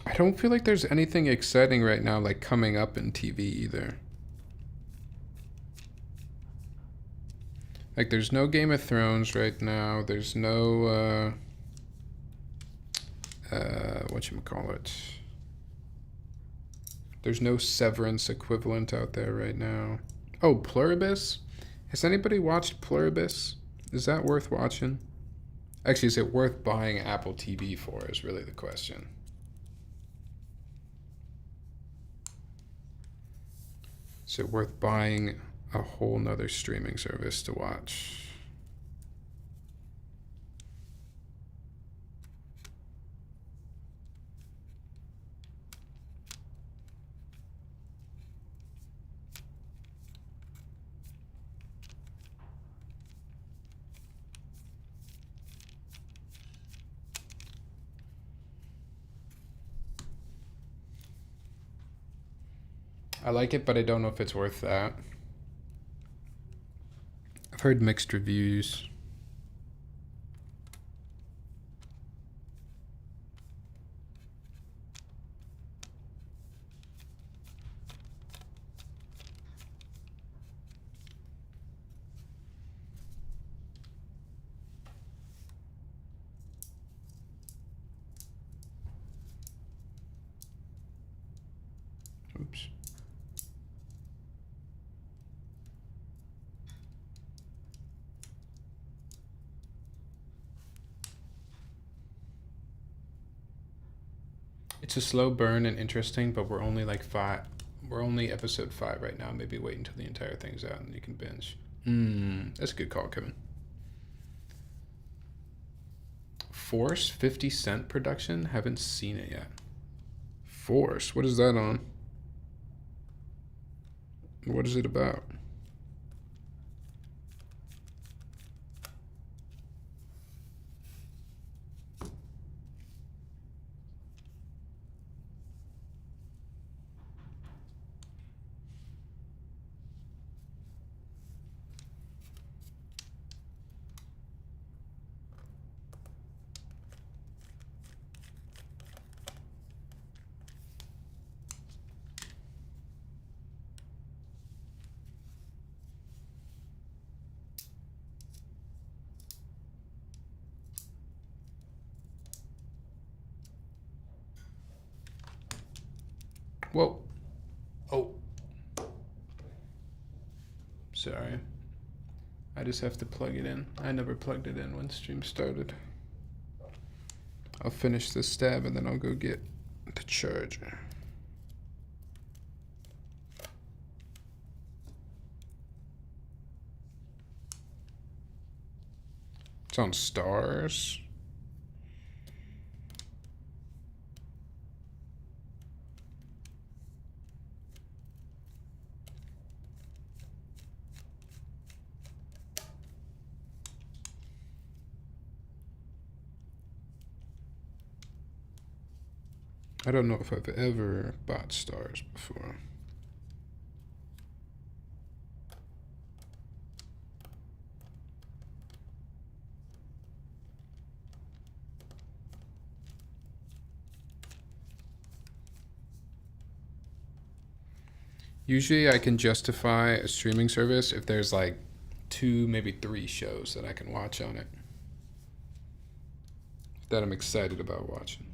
I don't feel like there's anything exciting right now, like coming up in TV either. Like, there's no Game of Thrones right now. There's no, whatchamacallit. There's no Severance equivalent out there right now. Oh, Pluribus? Has anybody watched Pluribus? Is that worth watching? Actually, is it worth buying Apple TV for is really the question. Is it worth buying a whole nother streaming service to watch? I like it, but I don't know if it's worth that. I've heard mixed reviews. It's a slow burn and interesting, but we're only like we're only episode 5 right now. Maybe wait until the entire thing's out and you can binge. That's a good call, Kevin. Force 50 Cent production? Haven't seen it yet. Force? What is that on? What is it about? Whoa. Oh. Sorry. I just have to plug it in. I never plugged it in when stream started. I'll finish this stab and then I'll go get the charger. It's on stars. I don't know if I've ever bought stars before. Usually I can justify a streaming service if there's like 2, maybe 3 shows that I can watch on it that I'm excited about watching.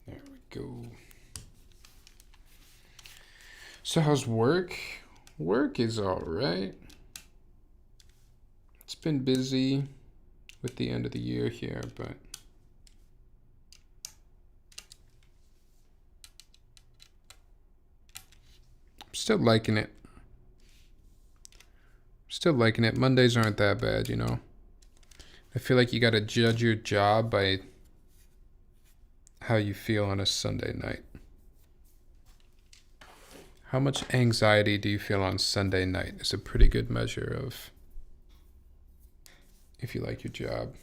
There we go. So how's work? Work is all right. It's been busy with the end of the year here, but I'm still liking it. Still liking it. Mondays aren't that bad, you know. I feel like you got to judge your job by how you feel on a Sunday night. How much anxiety do you feel on Sunday night is a pretty good measure of if you like your job.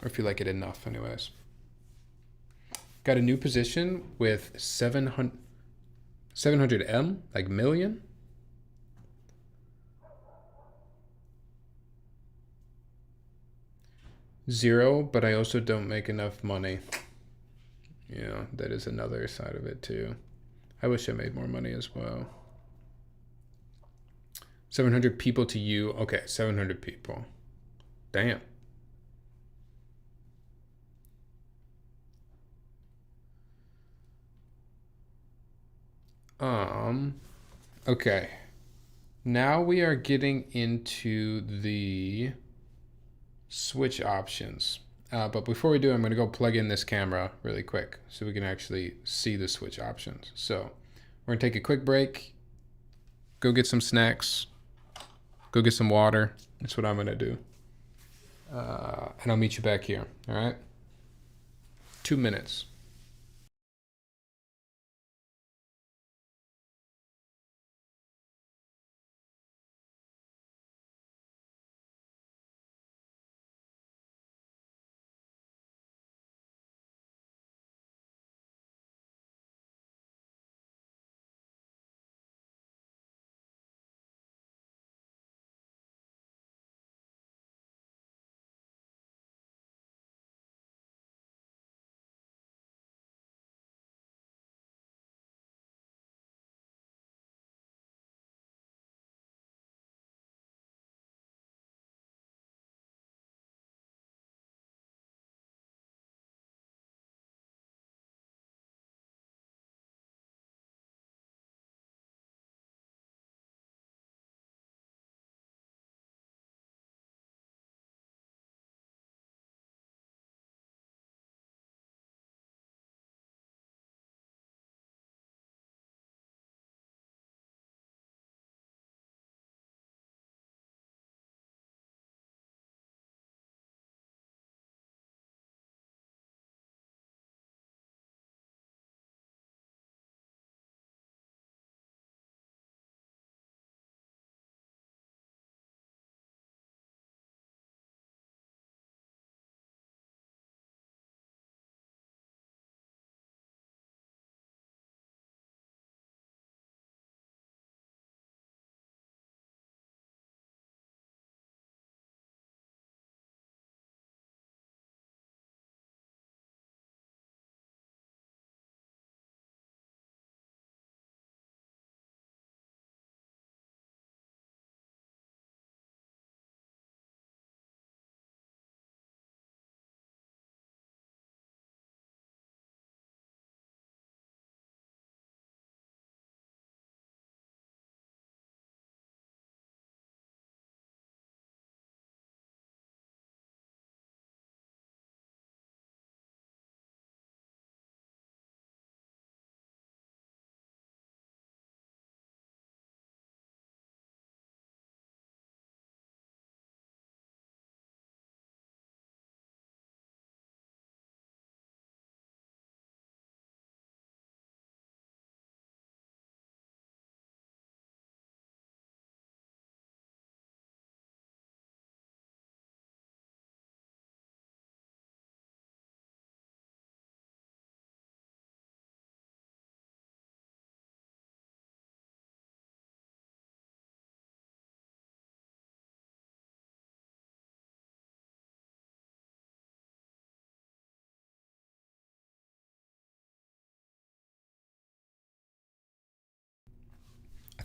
Or if you like it enough, anyways. Got a new position with 700M, like million. Zero, but I also don't make enough money. You know, that is another side of it too. I wish I made more money as well. 700 people to you. Okay, 700 people. Damn. Okay. Now we are getting into the switch options. But before we do, I'm going to go plug in this camera really quick so we can actually see the switch options. So we're going to take a quick break, go get some snacks, go get some water. That's what I'm going to do. And I'll meet you back here. All right? 2 minutes.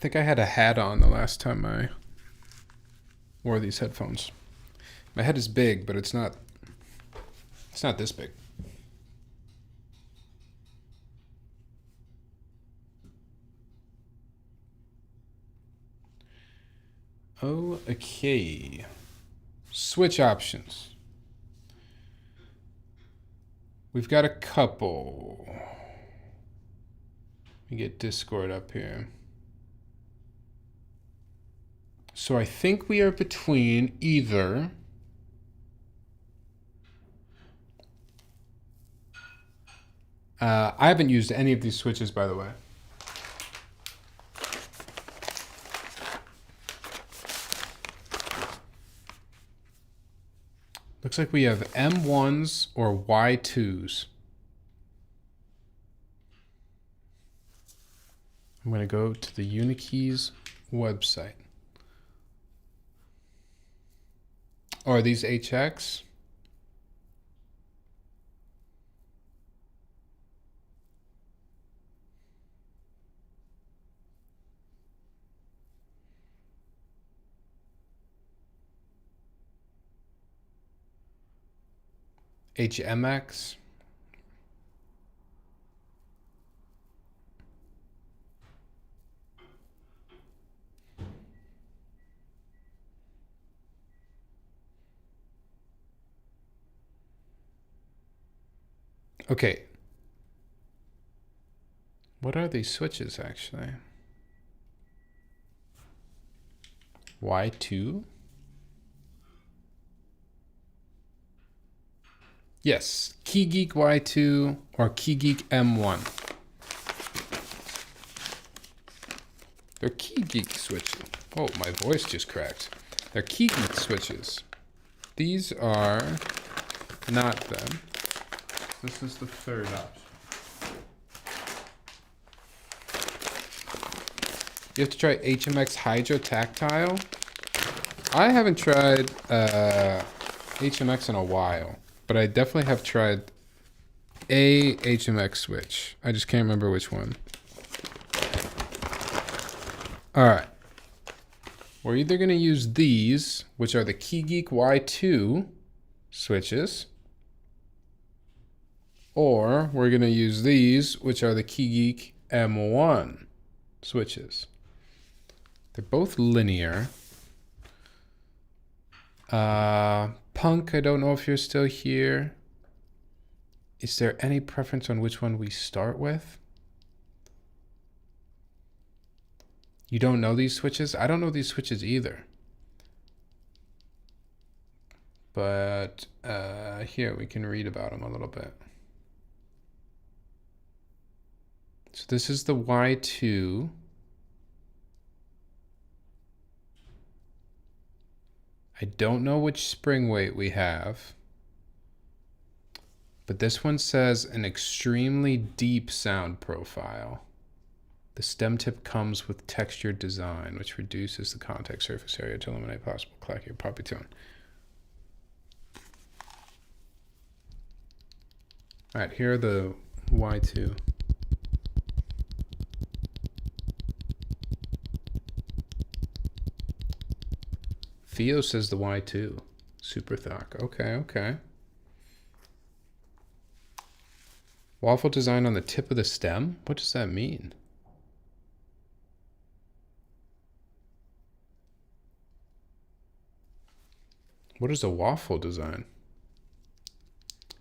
think I had a hat on the last time I wore these headphones. My head is big, but it's not this big. Okay. Switch options. We've got a couple. Let me get Discord up here. So I think we are between either I haven't used any of these switches, by the way. Looks like we have M1s or Y2s. I'm going to go to the Unikeys website. Oh, are these HX? HMX? Okay. What are these switches actually? Y2? Yes, KeyGeek Y2 or KeyGeek M1. They're KeyGeek switches. Oh, my voice just cracked. They're KeyGeek switches. These are not them. This is the third option. You have to try HMX Hydro Tactile. I haven't tried HMX in a while, but I definitely have tried a HMX switch. I just can't remember which one. All right. We're either going to use these, which are the KeyGeek Y2 switches, or we're going to use these, which are the KeyGeek M1 switches. They're both linear. Punk, I don't know if you're still here. Is there any preference on which one we start with? You don't know these switches? I don't know these switches either. But here, we can read about them a little bit. So this is the Y2. I don't know which spring weight we have, but this one says an extremely deep sound profile. The stem tip comes with textured design, which reduces the contact surface area to eliminate possible clacky or poppy tone. All right, here are the Y2. Theo says the Y2. Super Thok. Okay, okay. Waffle design on the tip of the stem? What does that mean? What is a waffle design?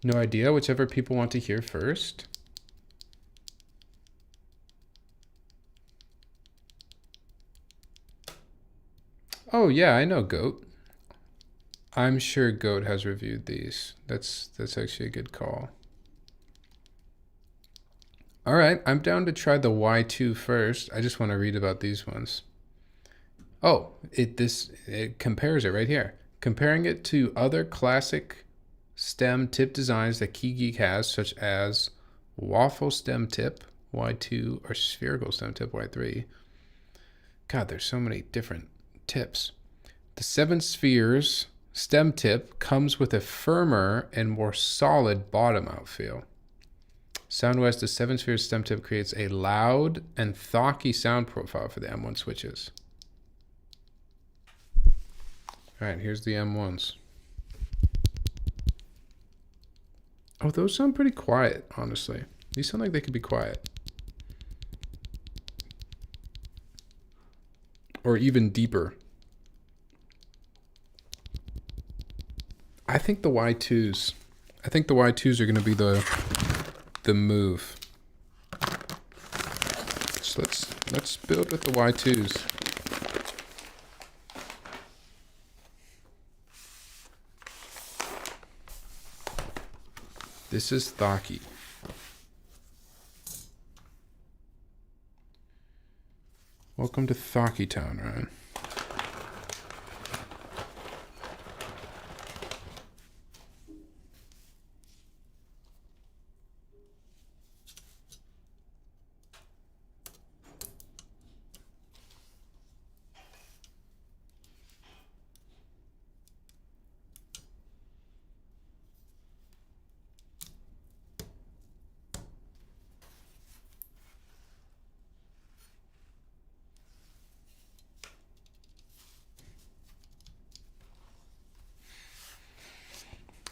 No idea. Whichever people want to hear first. Oh yeah, I know Goat. I'm sure Goat has reviewed these. That's actually a good call. All right, I'm down to try the Y2 first. I just want to read about these ones. Oh, it compares it right here. Comparing it to other classic stem tip designs that KeyGeek has, such as waffle stem tip Y2 or spherical stem tip Y3. God, there's so many different tips. The 7 spheres stem tip comes with a firmer and more solid bottom out feel. Soundwest, the 7-sphere stem tip creates a loud and thocky sound profile for the M1 switches. All right, here's the M1s. Oh, those sound pretty quiet, honestly. These sound like they could be quiet. Or even deeper. I think the Y2s. I think the Y2s are going to be the move. So let's build with the Y2s. This is Thocky. Welcome to Thocky Town, Ryan.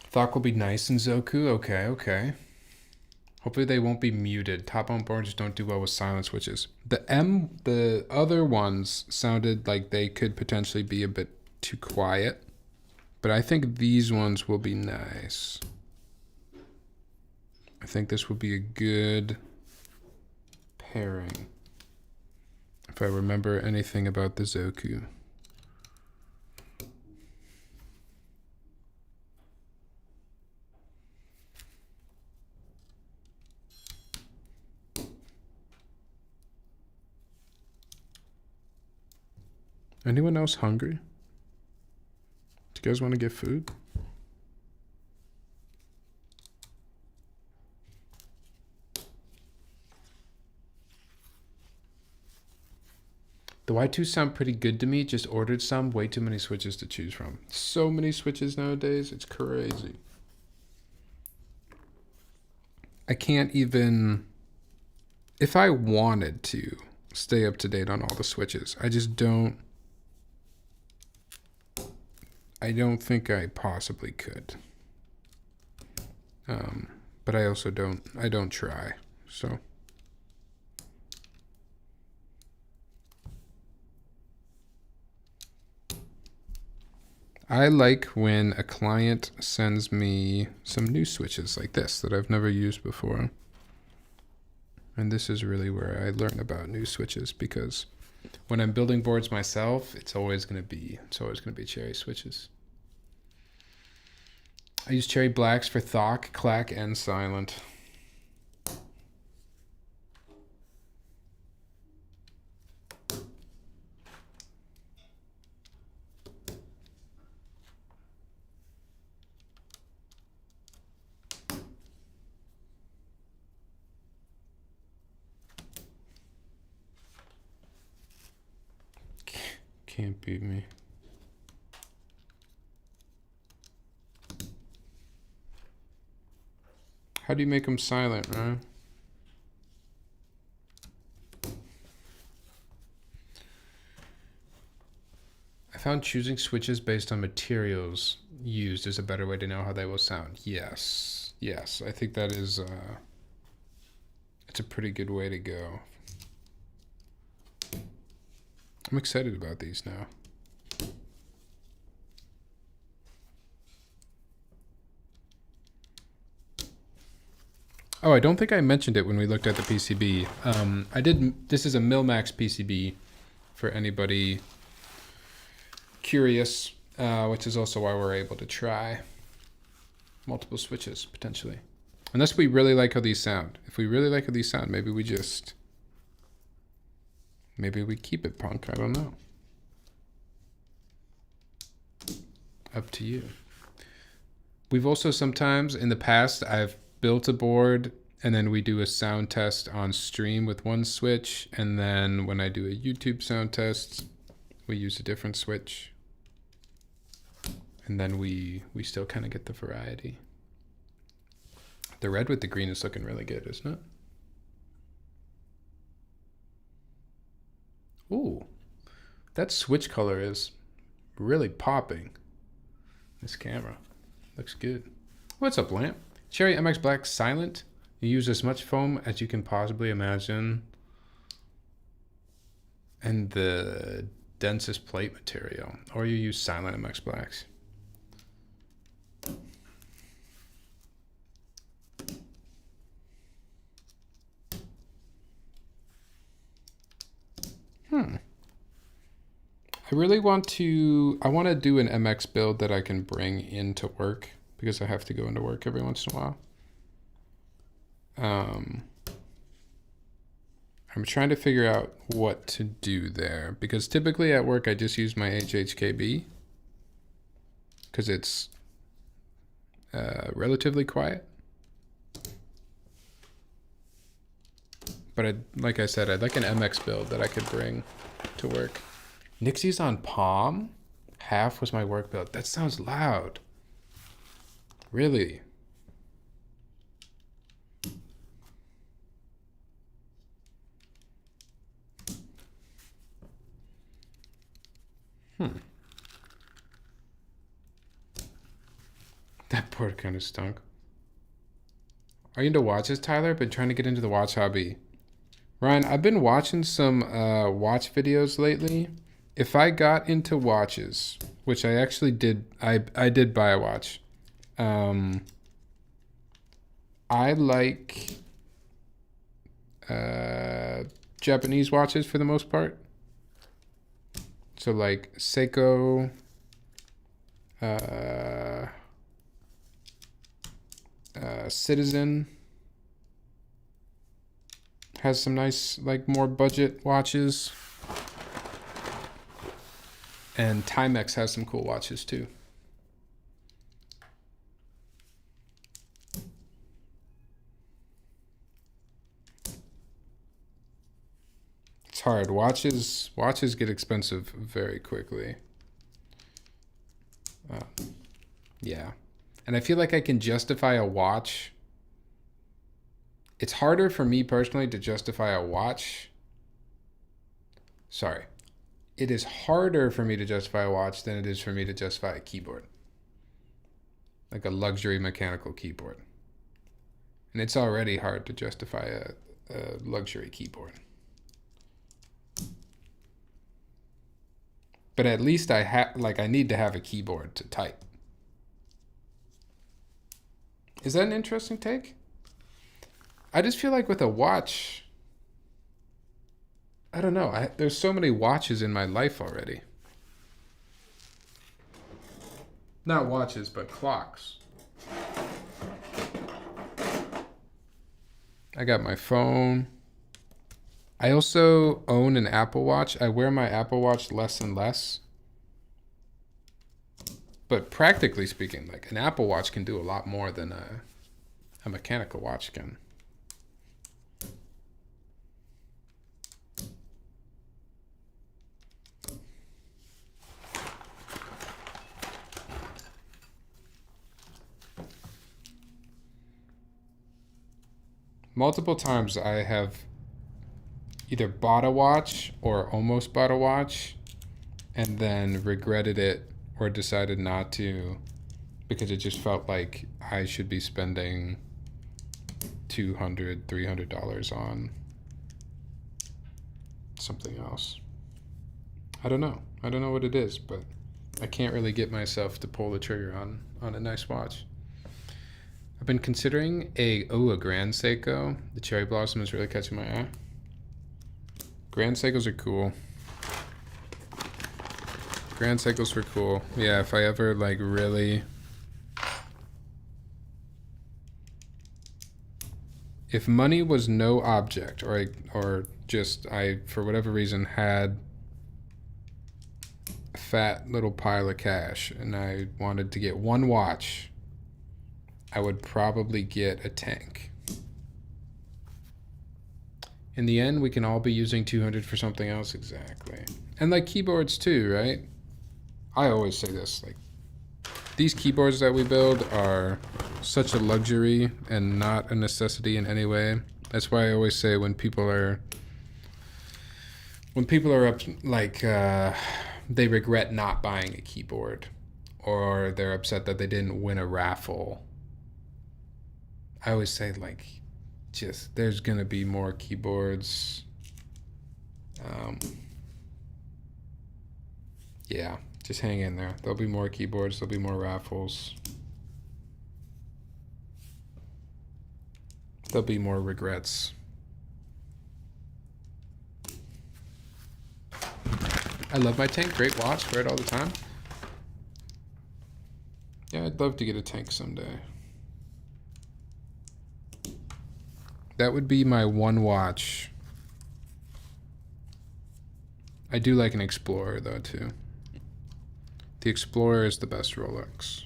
Thought will be nice in Zoku. Okay. Hopefully they won't be muted. Top-on boards don't do well with silent switches. The other ones sounded like they could potentially be a bit too quiet, but I think these ones will be nice. I think this will be a good pairing. If I remember anything about the Zoku. Anyone else hungry? Do you guys want to get food? The Y2s sound pretty good to me. Just ordered some. Way too many switches to choose from. So many switches nowadays. It's crazy. I can't even... If I wanted to stay up to date on all the switches, I just don't... I don't think I possibly could. But I also don't try, so. I like when a client sends me some new switches like this that I've never used before. And this is really where I learn about new switches, because when I'm building boards myself, it's always going to be cherry switches. I use cherry blacks for Thock, Clack, and Silent. Can't beat me. How do you make them silent, right? I found choosing switches based on materials used is a better way to know how they will sound. Yes, I think that is it's a pretty good way to go. I'm excited about these now. Oh, I don't think I mentioned it when we looked at the PCB. This is a Milmax PCB for anybody curious, which is also why we're able to try multiple switches potentially. Unless we really like how these sound. If we really like how these sound, maybe we keep it, punk. I don't know. Up to you. We've also sometimes in the past, I've built a board and then we do a sound test on stream with one switch, and then when I do a YouTube sound test, we use a different switch, and then we still kind of get the variety. The red with the green is looking really good, isn't it? Ooh, that switch color is really popping. This camera looks good. What's up, Lamp? Cherry MX Black Silent. You use as much foam as you can possibly imagine. And the densest plate material. Or you use Silent MX Blacks. I really want to do an MX build that I can bring into work because I have to go into work every once in a while. I'm trying to figure out what to do there because typically at work I just use my HHKB because it's relatively quiet. But like I said, I'd like an MX build that I could bring to work. Nixie's on Palm? Half was my work build. That sounds loud. Really? That board kind of stunk. Are you into watches, Tyler? Been trying to get into the watch hobby. Ryan, I've been watching some watch videos lately. If I got into watches, which I actually did, I did buy a watch. I like Japanese watches for the most part. So like Seiko, Citizen has some nice, like, more budget watches. And Timex has some cool watches too. It's hard. Watches get expensive very quickly. Yeah. And I feel like I can justify a watch. It's harder for me personally to justify a watch. Sorry. It is harder for me to justify a watch than it is for me to justify a keyboard. Like a luxury mechanical keyboard. And it's already hard to justify a luxury keyboard. But at least I need to have a keyboard to type. Is that an interesting take? I just feel like with a watch, I don't know. There's so many watches in my life already. Not watches, but clocks. I got my phone. I also own an Apple Watch. I wear my Apple Watch less and less. But practically speaking, like an Apple Watch can do a lot more than a mechanical watch can. Multiple times I have either bought a watch or almost bought a watch and then regretted it or decided not to because it just felt like I should be spending $200, $300 on something else. I don't know. I don't know what it is, but I can't really get myself to pull the trigger on a nice watch. I've been considering a Grand Seiko. The cherry blossom is really catching my eye. Grand Seikos are cool. Grand Seikos were cool. Yeah, if I ever like really... If money was no object, or just I, for whatever reason, had a fat little pile of cash and I wanted to get one watch, I would probably get a tank. In the end, we can all be using 200 for something else. Exactly. And like keyboards too, right? I always say this, like these keyboards that we build are such a luxury and not a necessity in any way. That's why I always say when people are up, like they regret not buying a keyboard, or they're upset that they didn't win a raffle, I always say, like, just there's gonna be more keyboards. Yeah, just hang in there. There'll be more keyboards, there'll be more raffles. There'll be more regrets. I love my tank. Great watch. Wear it all the time. Yeah, I'd love to get a tank someday. That would be my one watch. I do like an Explorer, though, too. The Explorer is the best Rolex.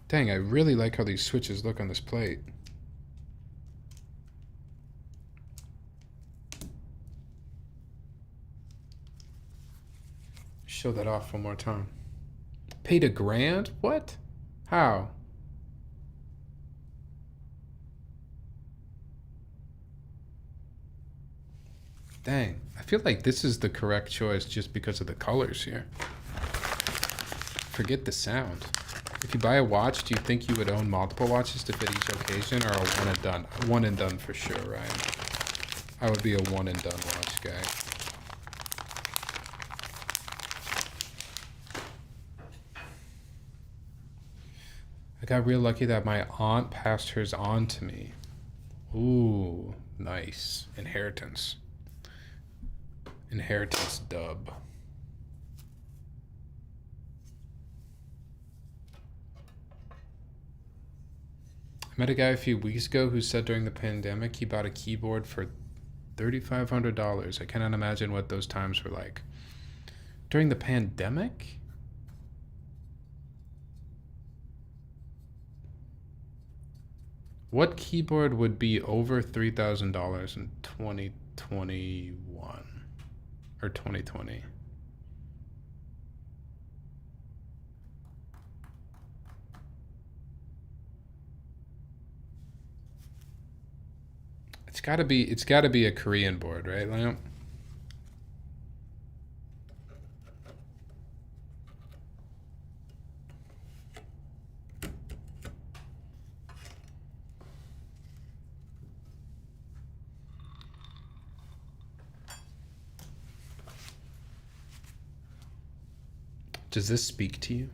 Dang, I really like how these switches look on this plate. Show that off one more time. Paid $1,000? What? How? Dang, I feel like this is the correct choice just because of the colors here. Forget the sound. If you buy a watch, do you think you would own multiple watches to fit each occasion, or a one and done? One and done for sure, Ryan. I would be a one and done watch guy. I got real lucky that my aunt passed hers on to me. Ooh, nice. Inheritance. Inheritance dub. I met a guy a few weeks ago who said during the pandemic he bought a keyboard for $3,500. I cannot imagine what those times were like. During the pandemic? What keyboard would be over $3,000 in 2021 or 2020? It's gotta be a Korean board, right, Lamp? Does this speak to you?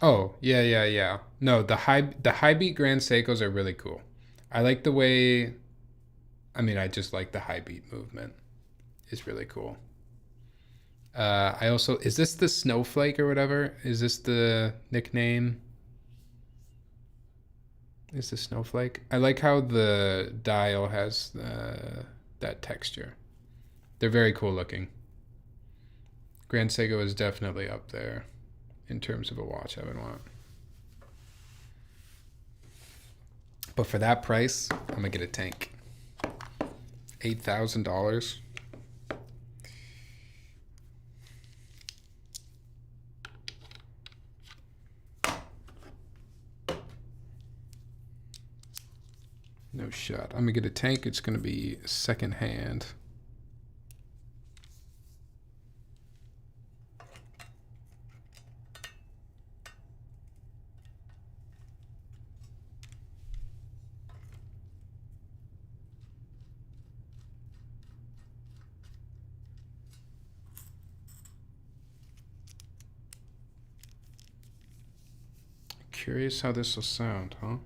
Oh, yeah. No, the high beat Grand Seikos are really cool. I like the way, I mean, I just like the high beat movement. It's really cool. I also, is this the Snowflake or whatever? Is this the nickname? Is the Snowflake? I like how the dial has that texture. They're very cool looking. Grand Seiko is definitely up there in terms of a watch I would want. But for that price, I'm gonna get a tank. $8,000. No shot. I'm gonna get a tank. It's gonna be secondhand. Curious how this will sound, huh?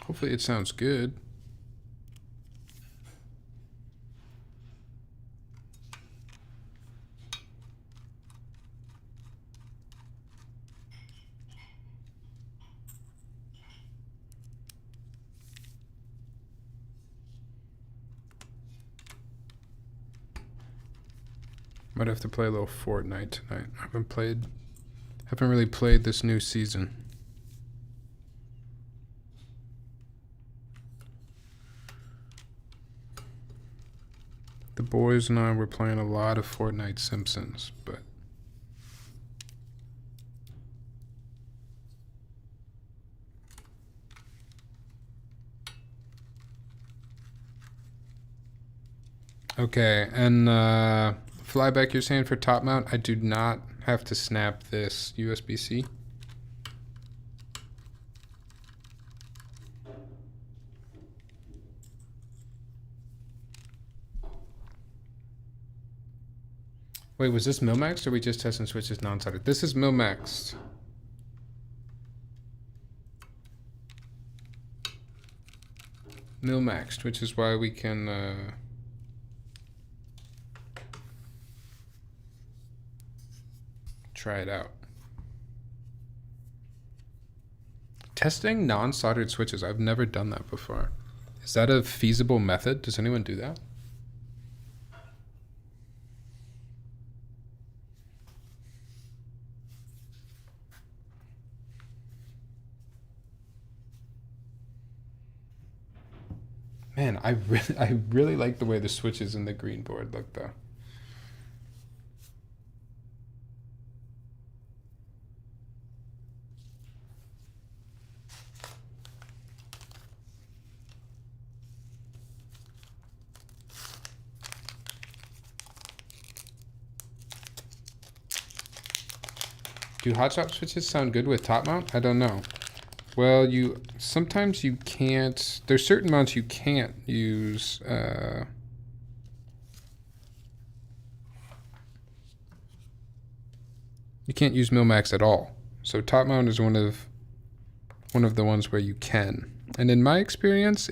Hopefully it sounds good. Might have to play a little Fortnite tonight. Haven't really played this new season. The boys and I were playing a lot of Fortnite Simpsons, but okay, and Flybeck, you're saying for top mount, I do not have to snap this USB-C. Wait, was this mil-maxed or are we just testing switches non-soldered? This is mil-maxed. Mil-maxed, which is why we can try it out. Testing non-soldered switches. I've never done that before. Is that a feasible method? Does anyone do that? Man, I really like the way the switches in the green board look though. Do hot shot switches sound good with top mount? I don't know. Well, sometimes you can't. There's certain mounts you can't use. You can't use mil-max at all. So top mount is one of the ones where you can. And in my experience,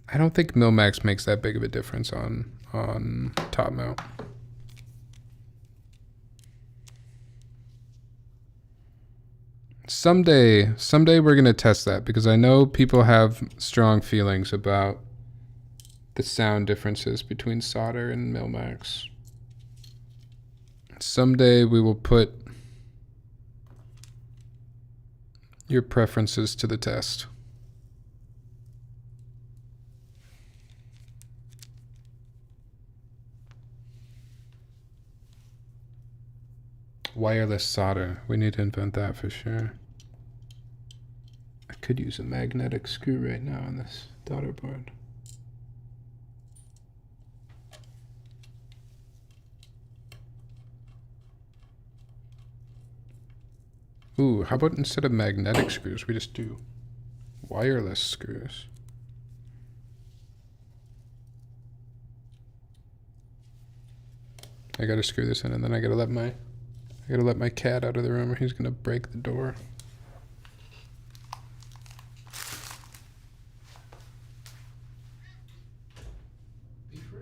I don't think mil-max makes that big of a difference on top mount. Someday we're gonna test that because I know people have strong feelings about the sound differences between solder and mil-max. Someday we will put your preferences to the test. Wireless solder. We need to invent that for sure. I could use a magnetic screw right now on this daughter board. Ooh, how about instead of magnetic screws, we just do wireless screws? I gotta screw this in and then I gotta let my cat out of the room or he's gonna break the door. Be free.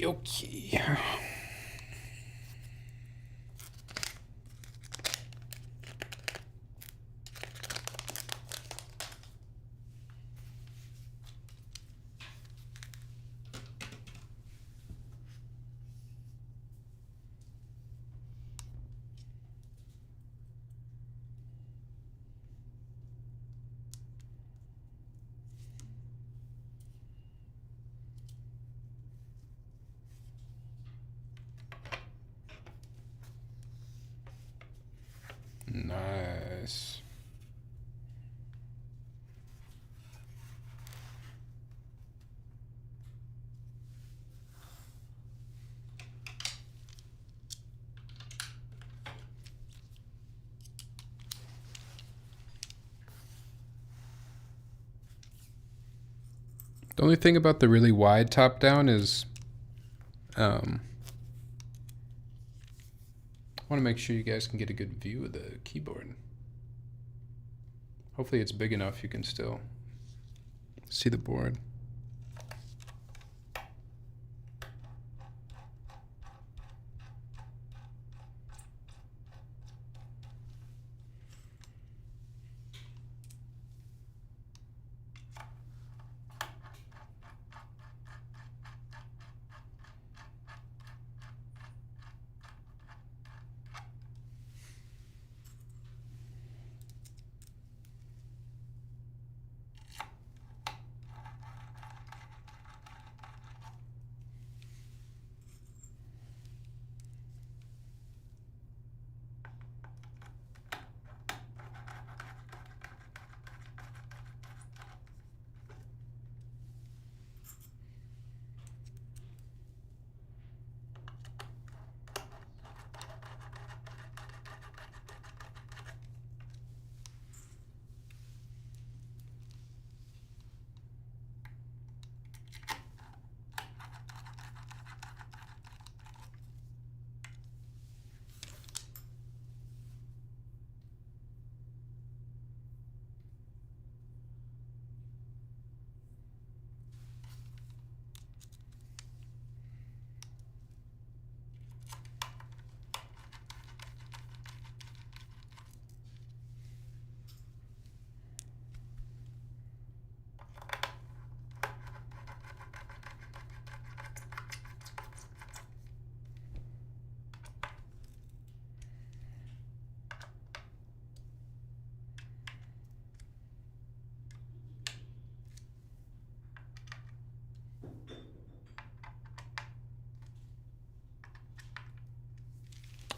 Okay. Nice. The only thing about the really wide top down is I want to make sure you guys can get a good view of the keyboard. Hopefully it's big enough you can still see the board.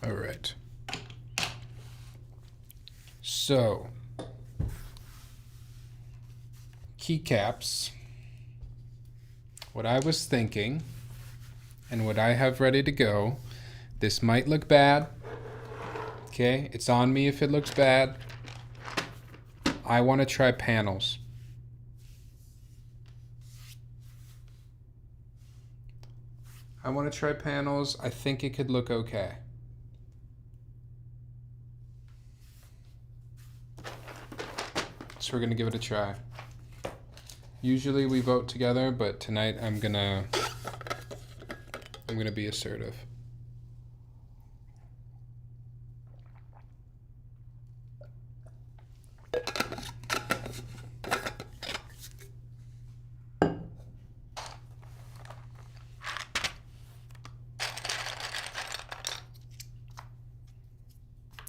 All right. So, keycaps. What I was thinking and what I have ready to go. This might look bad. Okay, it's on me if it looks bad. I want to try panels. I want to try panels. I think it could look okay. So we're going to give it a try. Usually we vote together, but tonight I'm gonna be assertive.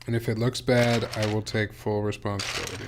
And if it looks bad, I will take full responsibility.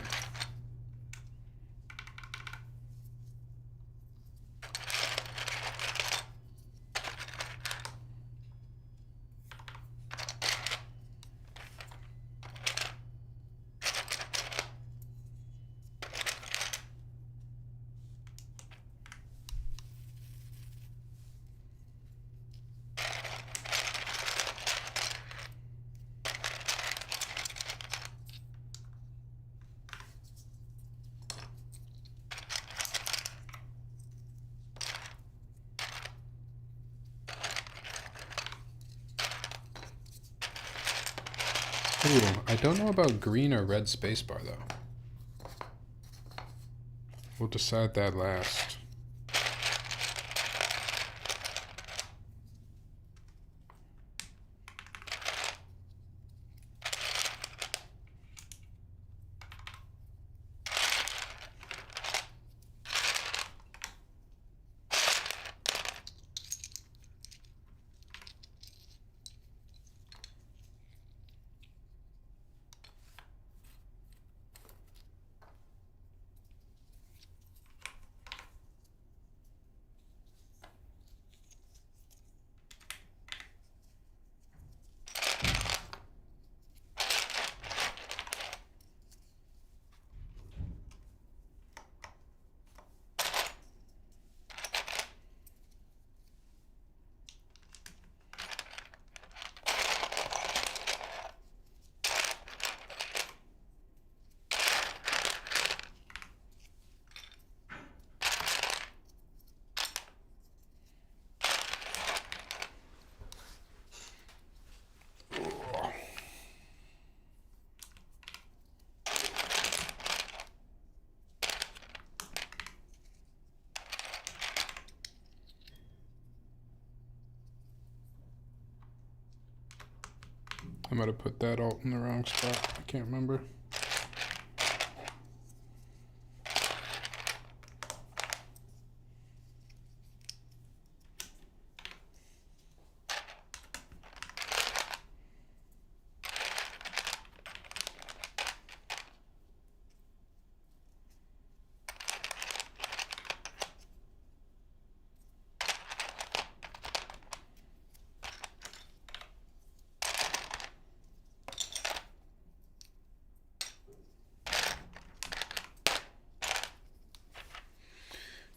Ooh, I don't know about green or red spacebar though. We'll decide that last. I might have put that alt in the wrong spot. I can't remember.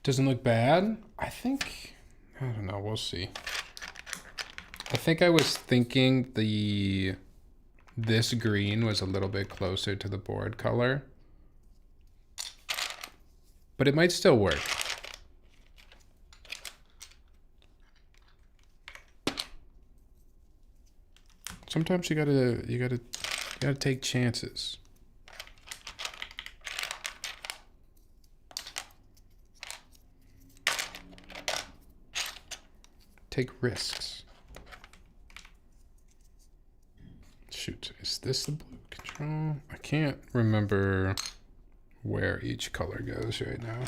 Doesn't look bad. I don't know, we'll see. I think I was thinking this green was a little bit closer to the board color, but it might still work. Sometimes you gotta take chances. Take risks. Shoot, is this the blue control? I can't remember where each color goes right now.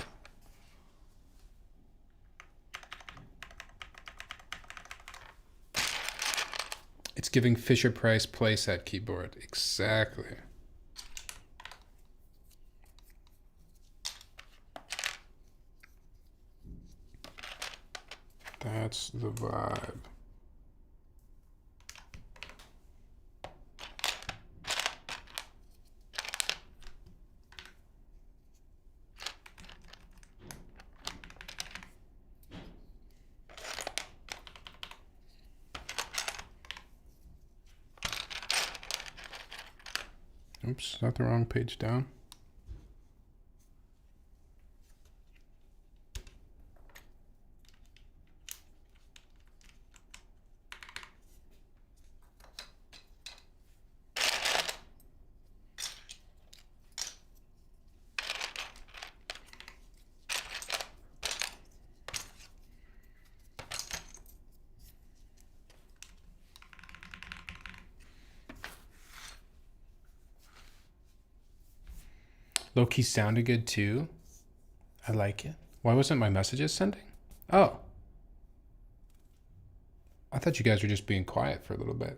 It's giving Fisher-Price playset keyboard. Exactly. That's the vibe. Oops, is that the wrong page down? Low-key sounded good too. I like it. Why wasn't my messages sending? Oh. I thought you guys were just being quiet for a little bit.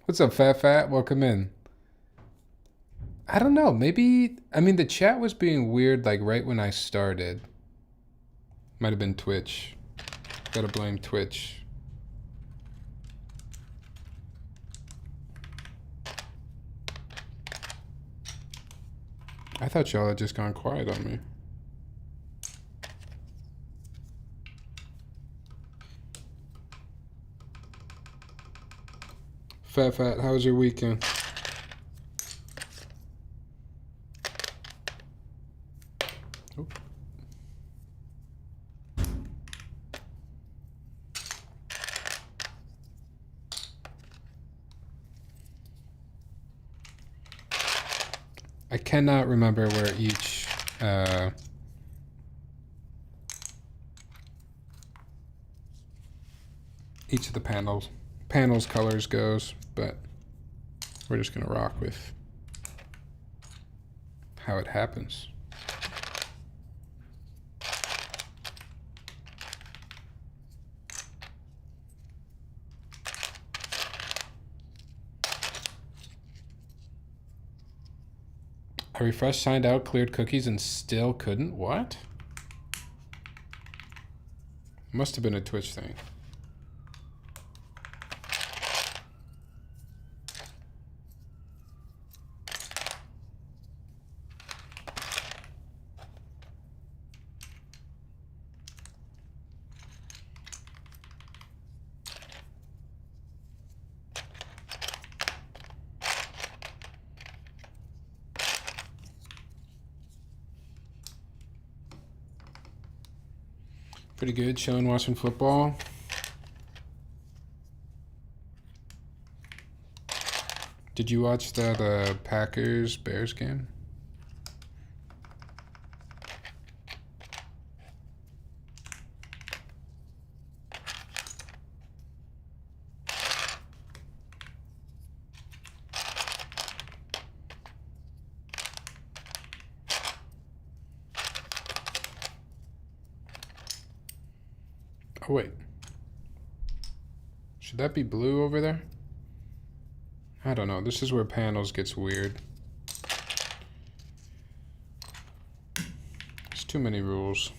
What's up, Fat? Welcome in. I don't know. Maybe, I mean, the chat was being weird like right when I started. Might have been Twitch. Gotta blame Twitch. I thought y'all had just gone quiet on me. Fat, how was your weekend? Oh. I cannot remember where each of the panels colors goes, but we're just gonna rock with how it happens. I refreshed, signed out, cleared cookies, and still couldn't? What? Must have been a Twitch thing. Pretty good, chilling, watching football. Did you watch the Packers-Bears game? Oh, wait. Should that be blue over there? I don't know. This is where panels gets weird. There's too many rules.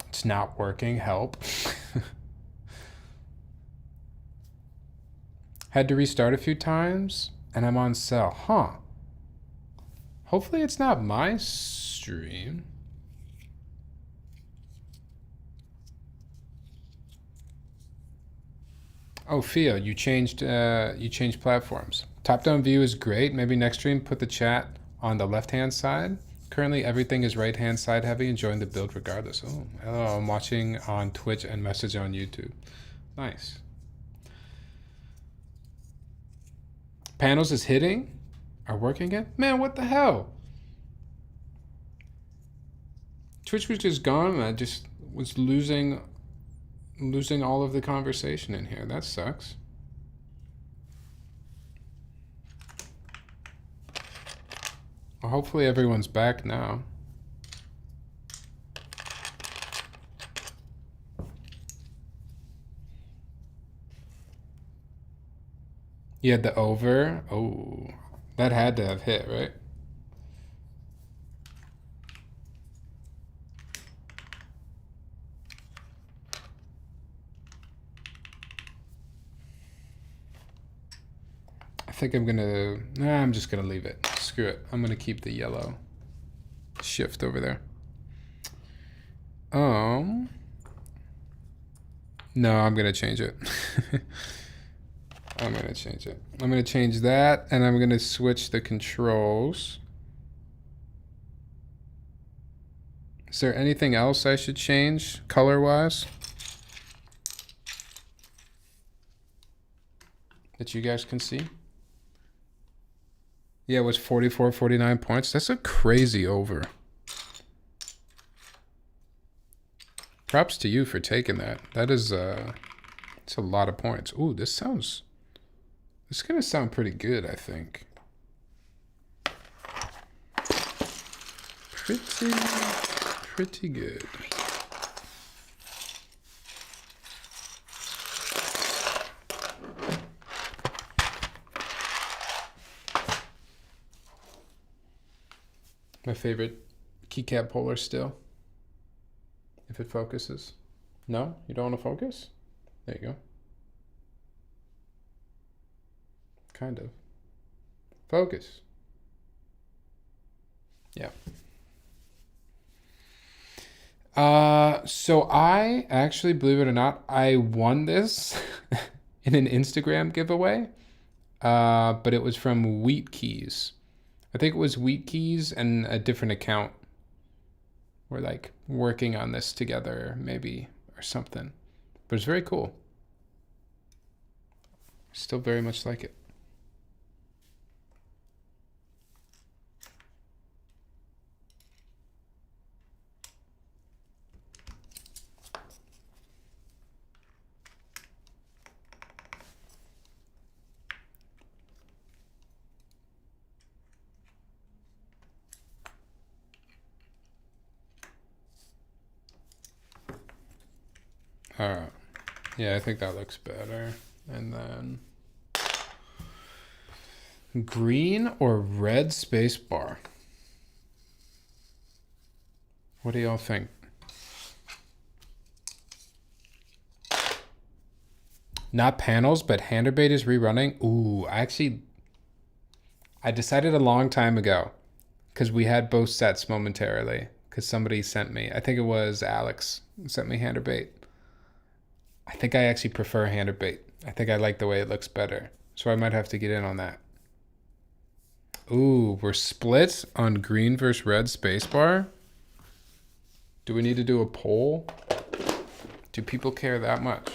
It's not working. Help. Had to restart a few times, and I'm on cell. Huh. Hopefully it's not my stream. Oh, Fia, you changed platforms. Top-down view is great. Maybe next stream put the chat on the left-hand side. Currently, everything is right-hand side heavy. Enjoying the build regardless. Oh, hello. I'm watching on Twitch and message on YouTube. Nice. Panels is hitting? Are working again? Man, what the hell? Twitch was just gone and I just was losing all of the conversation in here. That sucks. Well, hopefully everyone's back now. You had the over. Oh, that had to have hit, right? I think I'm gonna, I'm just gonna leave it. Screw it. I'm gonna keep the yellow. shift over there. No, I'm gonna change it. I'm gonna change it. I'm gonna change that, and I'm gonna switch the controls. Is there anything else I should change color-wise that you guys can see? Yeah, it was 44, 49 points. That's a crazy over. Props to you for taking that. That is, it's a lot of points. Ooh, this is gonna sound pretty good, I think. Pretty good. My favorite keycap puller still. If it focuses. No? You don't want to focus? There you go. Kind of. Focus. Yeah. So I actually, believe it or not, I won this in an Instagram giveaway. But it was from Wheatkeys. I think it was Wheatkeys and a different account. We're like working on this together, maybe, or something. But it's very cool. Still very much like it. All right. Yeah, I think that looks better. And then green or red space bar? What do y'all think? Not panels, but Handerbait is rerunning. Ooh, I decided a long time ago because we had both sets momentarily because somebody sent me, I think it was Alex, sent me Handerbait. I think I actually prefer Handerbait. I think I like the way it looks better. So I might have to get in on that. Ooh, we're split on green versus red spacebar. Do we need to do a poll? Do people care that much?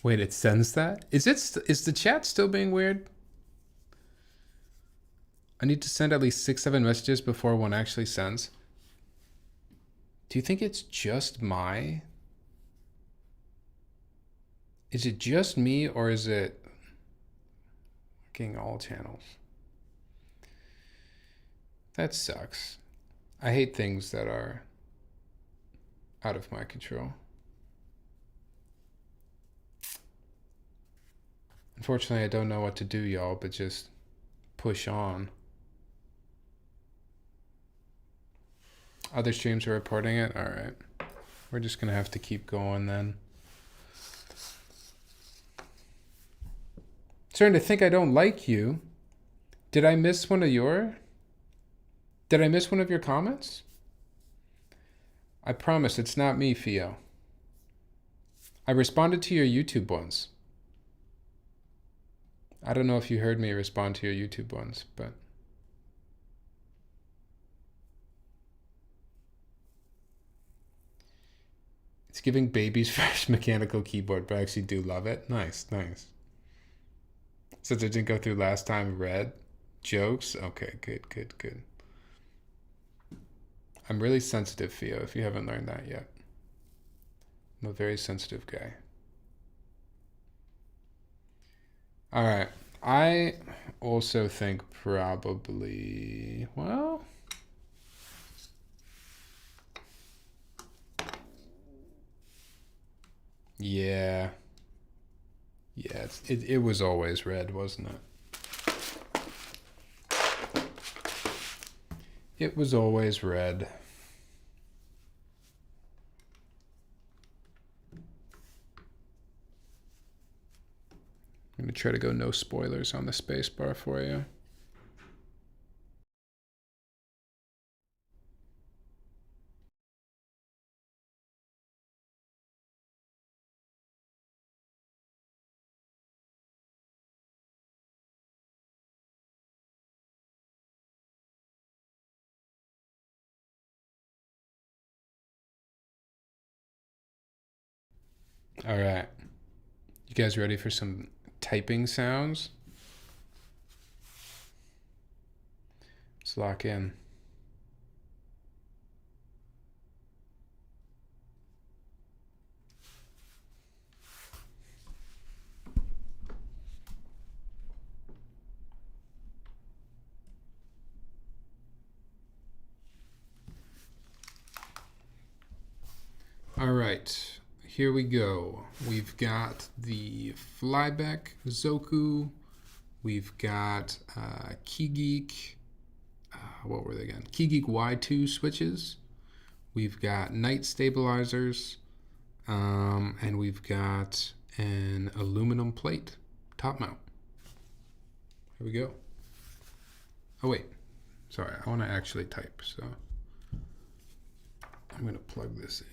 Wait, it sends that? Is the chat still being weird? I need to send at least 6, 7 messages before one actually sends. Do you think it's just is it just me or is it working all channels? That sucks. I hate things that are out of my control. Unfortunately, I don't know what to do, y'all, but just push on. Other streams are reporting it? All right. We're just going to have to keep going then. Starting to think I don't like you. Did I miss one of your comments? I promise it's not me, Fio. I responded to your YouTube ones. I don't know if you heard me respond to your YouTube ones, but it's giving baby's first mechanical keyboard, but I actually do love it. Nice, nice. Since I didn't go through last time, red jokes. Okay, good. I'm really sensitive, Fio, if you haven't learned that yet. I'm a very sensitive guy. All right. I also think probably, well, Yeah. Yeah, it was always red, wasn't it? It was always red. I'm going to try to go no spoilers on the spacebar for you. All right. You guys ready for some typing sounds? Let's lock in. All right, here we go. We've got the FLYBECK ZOKU. We've got KeyGeek. What were they again? KeyGeek Y2 switches. We've got night stabilizers. And we've got an aluminum plate top mount. Here we go. Oh, wait. Sorry, I want to actually type, so I'm going to plug this in.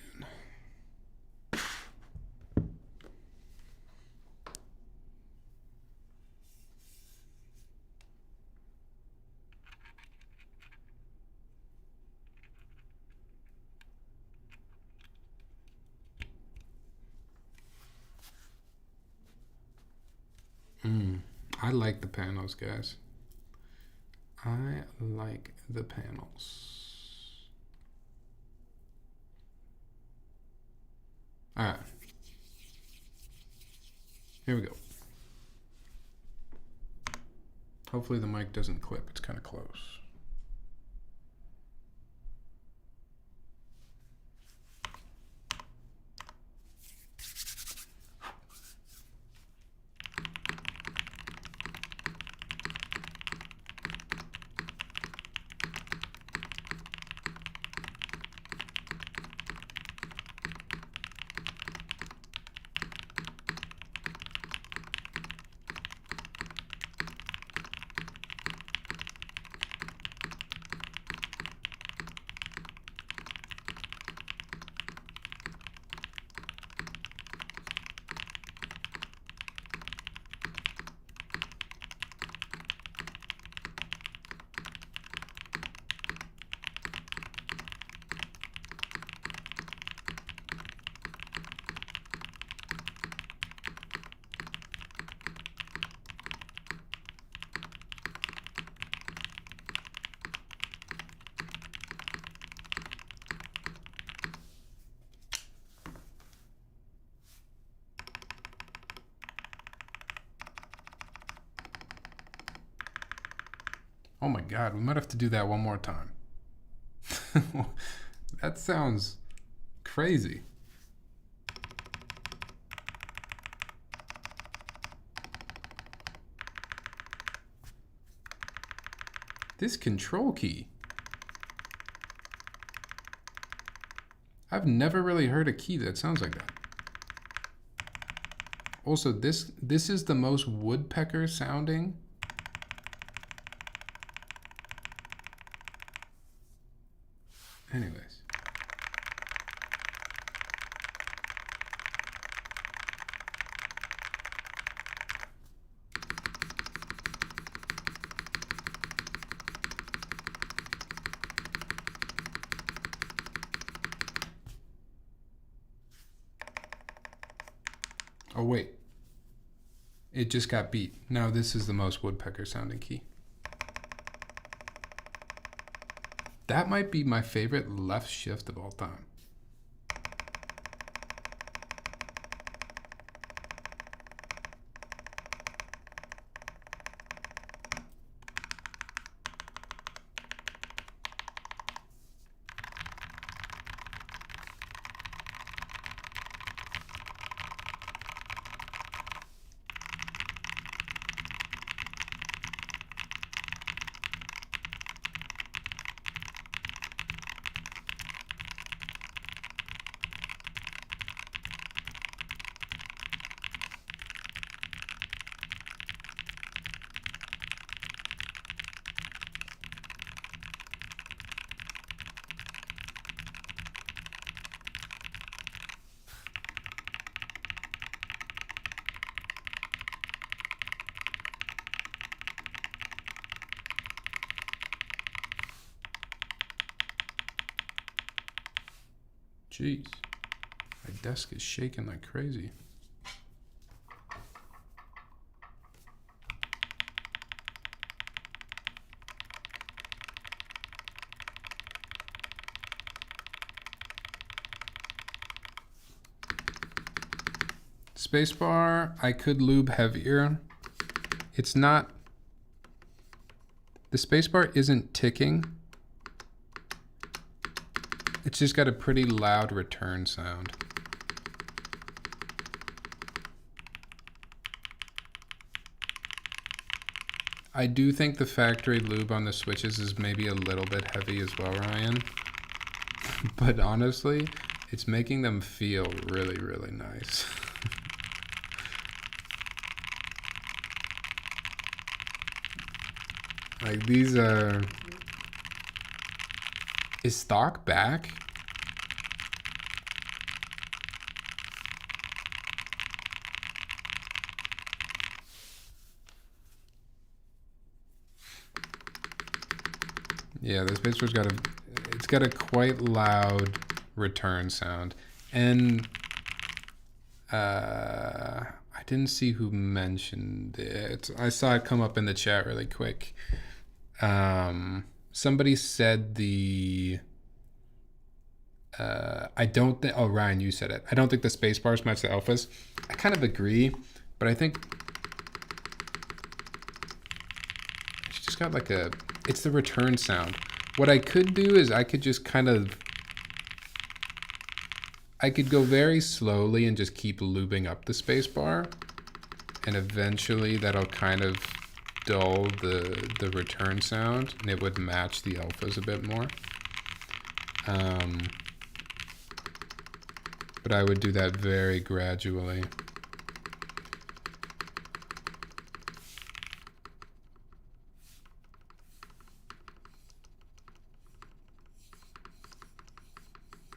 I like the panels, guys. I like the panels. All right. Here we go. Hopefully the mic doesn't clip. It's kind of close. Oh my God, we might have to do that one more time. That sounds crazy. This control key. I've never really heard a key that sounds like that. Also, this is the most woodpecker sounding. Anyways. Oh wait. It just got beat. No, this is the most woodpecker sounding key. That might be my favorite left shift of all time. Jeez. My desk is shaking like crazy. Spacebar, I could lube heavier. It's not, the spacebar isn't ticking. It's just got a pretty loud return sound. I do think the factory lube on the switches is maybe a little bit heavy as well, Ryan. But honestly, it's making them feel really, really nice. Like these are... Is stock back? Yeah, this Spacebar's got a... It's got a quite loud return sound. And... I didn't see who mentioned it. I saw it come up in the chat really quick. Somebody said the I don't think, oh Ryan, you said it. I don't think the spacebars match the alphas. I kind of agree, but I think it's just got like a, it's the return sound. What I could do is I could just kind of, I could go very slowly and just keep lubing up the spacebar, and eventually that'll kind of dull the return sound, and it would match the alphas a bit more. But I would do that very gradually.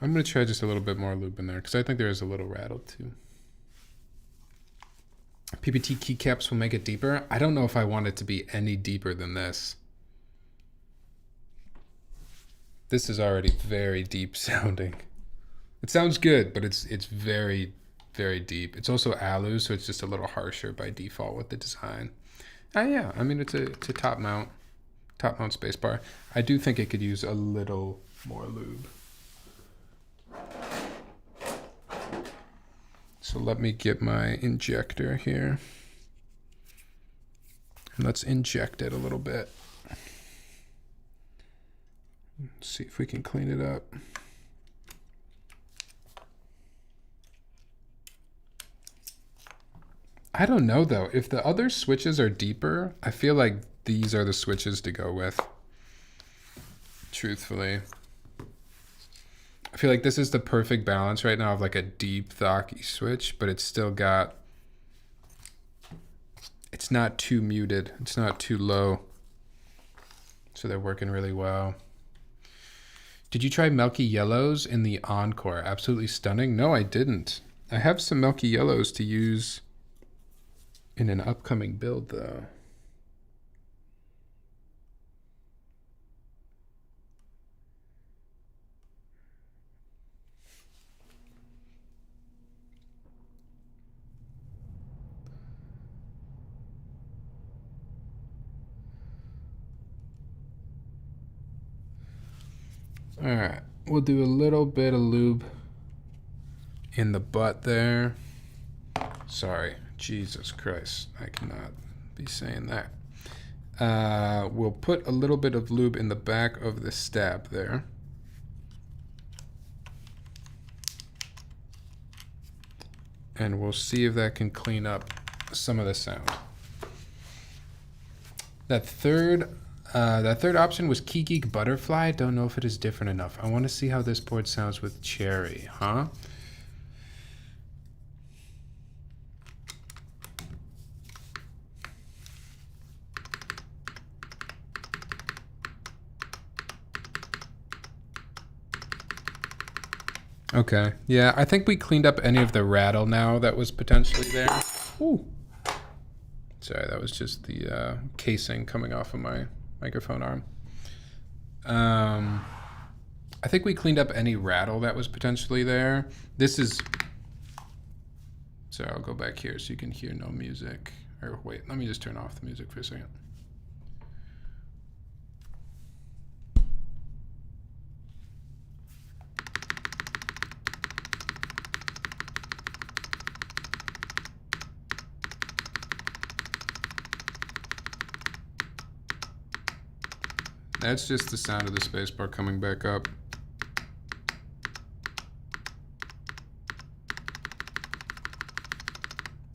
I'm gonna try just a little bit more lube in there because I think there is a little rattle too. PPT keycaps will make it deeper. I don't know if I want it to be any deeper than this. This is already very deep sounding. It sounds good, but it's very, very deep. It's also alu, so it's just a little harsher by default with the design. Yeah, I mean, it's a top mount spacebar. I do think it could use a little more lube. So let me get my injector here. And let's inject it a little bit. Let's see if we can clean it up. I don't know though. If the other switches are deeper, I feel like these are the switches to go with. Truthfully. I feel like this is the perfect balance right now of like a deep Swagkeys switch, but it's still got, it's not too muted. It's not too low. So they're working really well. Did you try Milky Yellows in the Encore? Absolutely stunning. No, I didn't. I have some Milky Yellows to use in an upcoming build though. All right, we'll do a little bit of lube in the butt there. Sorry, Jesus Christ, I cannot be saying that. We'll put a little bit of lube in the back of the stab there. And we'll see if that can clean up some of the sound. That third option was Key Geek Butterfly. Don't know if it is different enough. I want to see how this board sounds with Cherry, huh? Okay, yeah, I think we cleaned up any of the rattle now that was potentially there. Ooh. Sorry, that was just the casing coming off of my microphone arm. I think we cleaned up any rattle that was potentially there. This is, so I'll go back here so you can hear no music. Or wait, let me just turn off the music for a second. That's just the sound of the spacebar coming back up.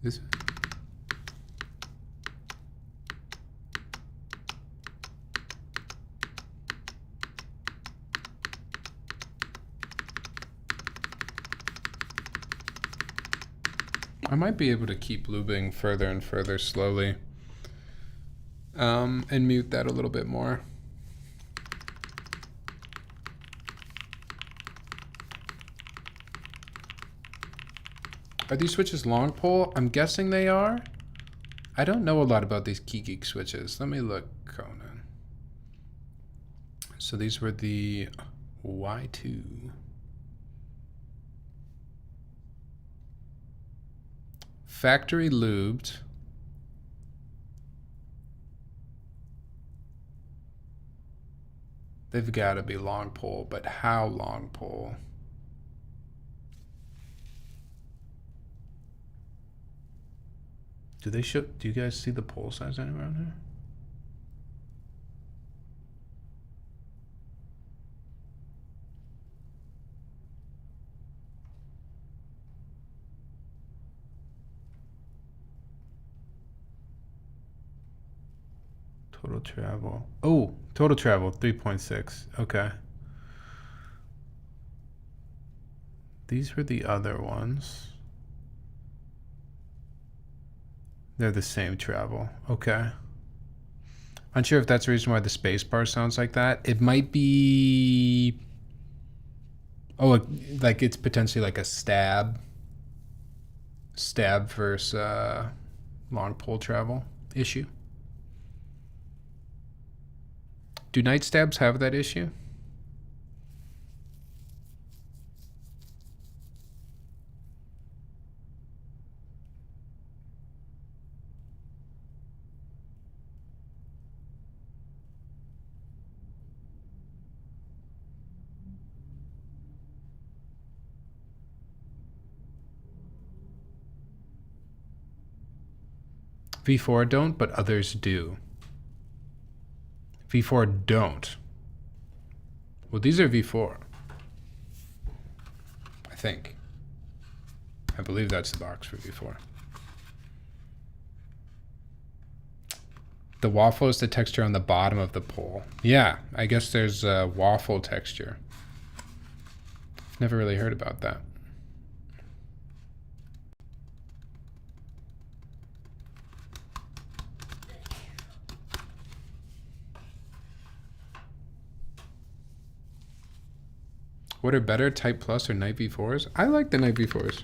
This. I might be able to keep looping further and further slowly, and mute that a little bit more. Are these switches long pole? I'm guessing they are. I don't know a lot about these Key Geek switches. Let me look, Conan. So these were the Y2. Factory lubed. They've got to be long pole, but how long pole? Do they show? Do you guys see the pole size anywhere on here? Total travel. Oh, total travel 3.6. Okay. These were the other ones. They're the same travel. Okay. Unsure if that's the reason why the space bar sounds like that. It might be... Oh, like it's potentially like a stab. Stab versus long pole travel issue. Do night stabs have that issue? V4 don't, but others do. V4 don't. Well, these are V4. I think. I believe that's the box for V4. The waffle is the texture on the bottom of the pole. Yeah, I guess there's a waffle texture. I've never really heard about that. What are better, Type Plus or Night V4s? I like the Night V4s.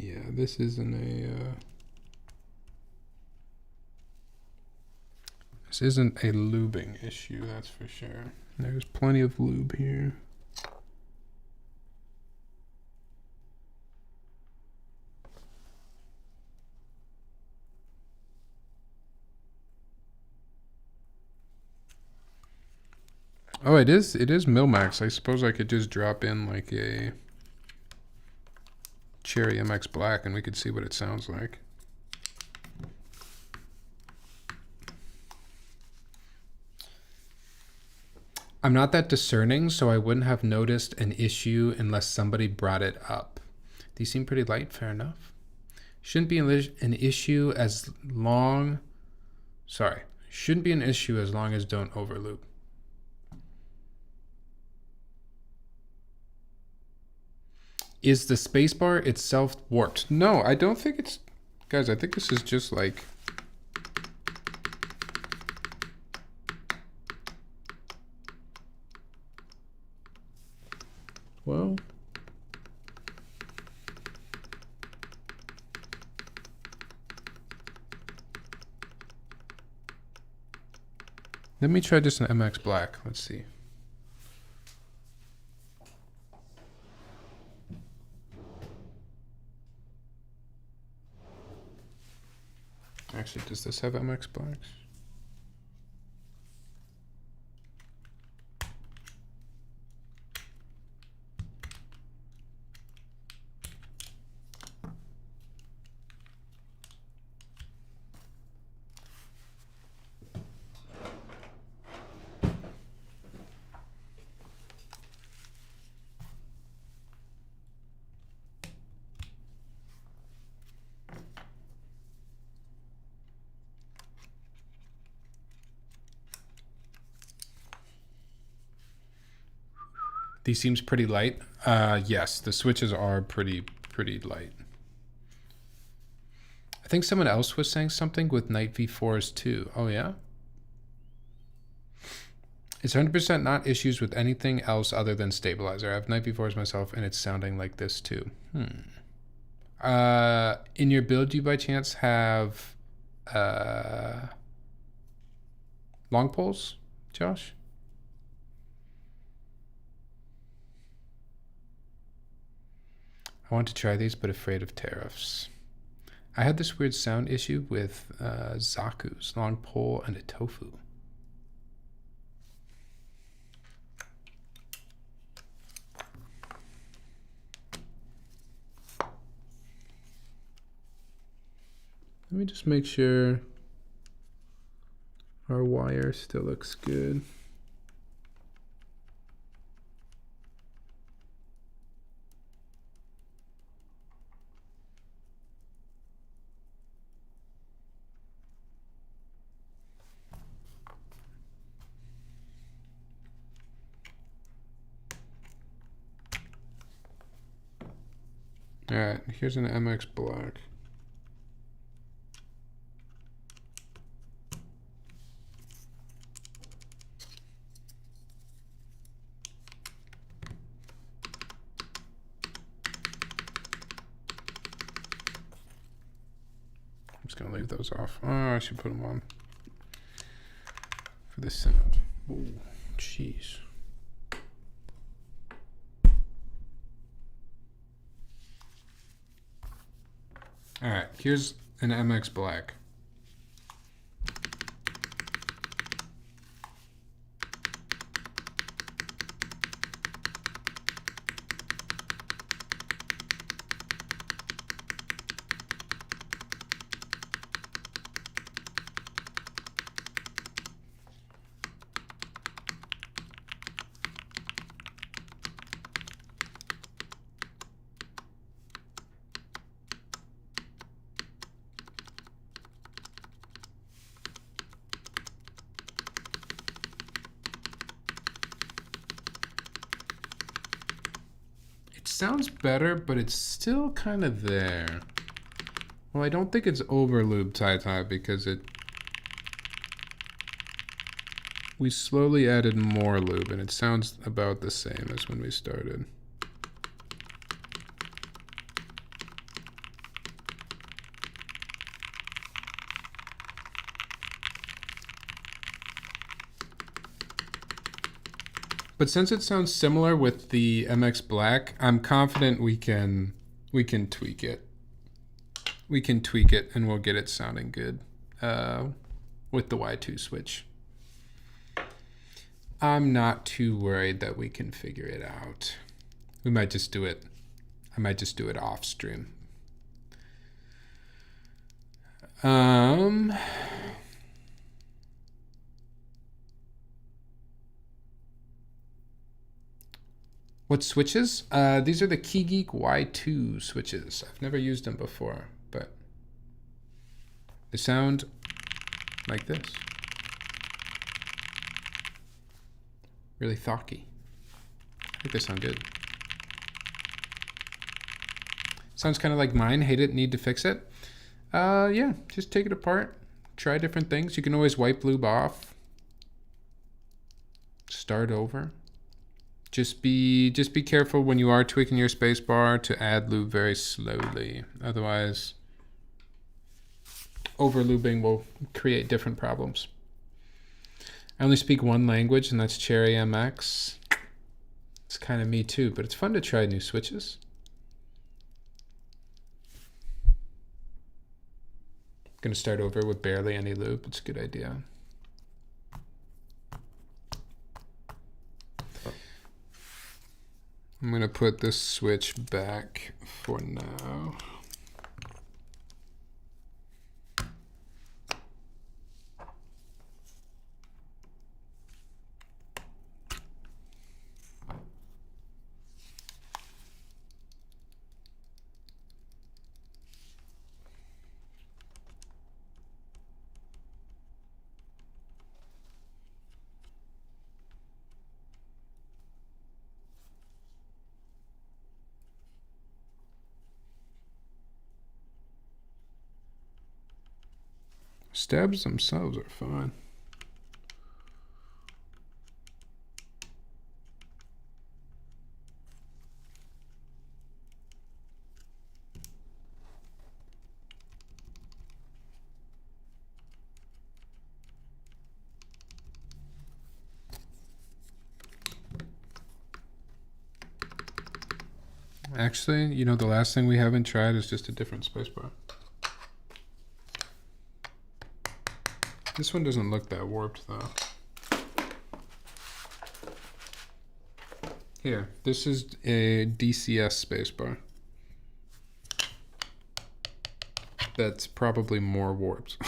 Yeah, this isn't a this isn't a lubing issue, that's for sure. There's plenty of lube here. Oh, it is Milmax. I suppose I could just drop in like a Cherry MX Black and we could see what it sounds like. I'm not that discerning, so I wouldn't have noticed an issue unless somebody brought it up. These seem pretty light, fair enough. Shouldn't be an issue as long... Sorry. Shouldn't be an issue as long as don't overloop. Is the spacebar itself warped? No, I don't think it's... Guys, I think this is just like... Well... Let me try just an MX Black. Let's see. Actually, does this have MX Blacks? These seems pretty light. Yes, the switches are pretty light. I think someone else was saying something with Night V4s too. Oh yeah? It's 100% not issues with anything else other than stabilizer. I have Night V4s myself and it's sounding like this too. In your build, do you by chance have long poles, Josh? I want to try these, but afraid of tariffs. I had this weird sound issue with Zokus, long pole, and a tofu. Let me just make sure our wire still looks good. All right, here's an MX Black. I'm just gonna leave those off. Oh, I should put them on for this sound. Oh, jeez. All right, here's an MX Black. Sounds better, but it's still kind of there. Well, I don't think it's over lube tie because we slowly added more lube and it sounds about the same as when we started. But since it sounds similar with the MX Black, I'm confident we can tweak it. We can tweak it and we'll get it sounding good with the Y2 switch. I'm not too worried that we can figure it out. We might just do it. I might just do it off stream. What switches? These are the KeyGeek Y2 switches. I've never used them before, but they sound like this. Really thocky. I think they sound good. Sounds kind of like mine. Hate it, need to fix it. Yeah, just take it apart. Try different things. You can always wipe lube off. Start over. Just be careful when you are tweaking your space bar to add lube very slowly. Otherwise, over lubing will create different problems. I only speak one language, and that's Cherry MX. It's kind of me too, but it's fun to try new switches. I'm gonna start over with barely any lube. It's a good idea. I'm gonna put this switch back for now. Stabs themselves are fine. Actually, you know, the last thing we haven't tried is just a different spacebar. This one doesn't look that warped though. Here, this is a DCS spacebar. That's probably more warped.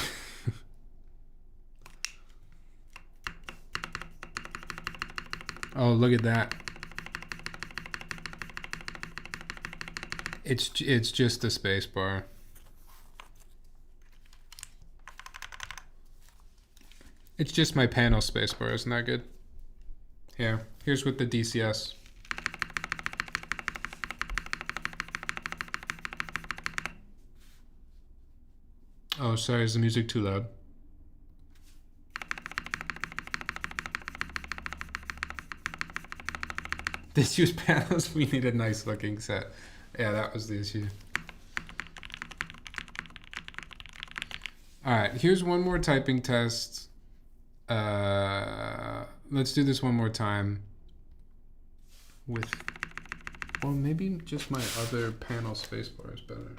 Oh, look at that. It's just a spacebar. It's just my panel spacebar, isn't that good? Here, here's with the DCS. Oh, sorry, is the music too loud? Disuse panels, we need a nice looking set. Yeah, that was the issue. All right, here's one more typing test. Let's do this one more time with, well, maybe just my other panel spacebar is better.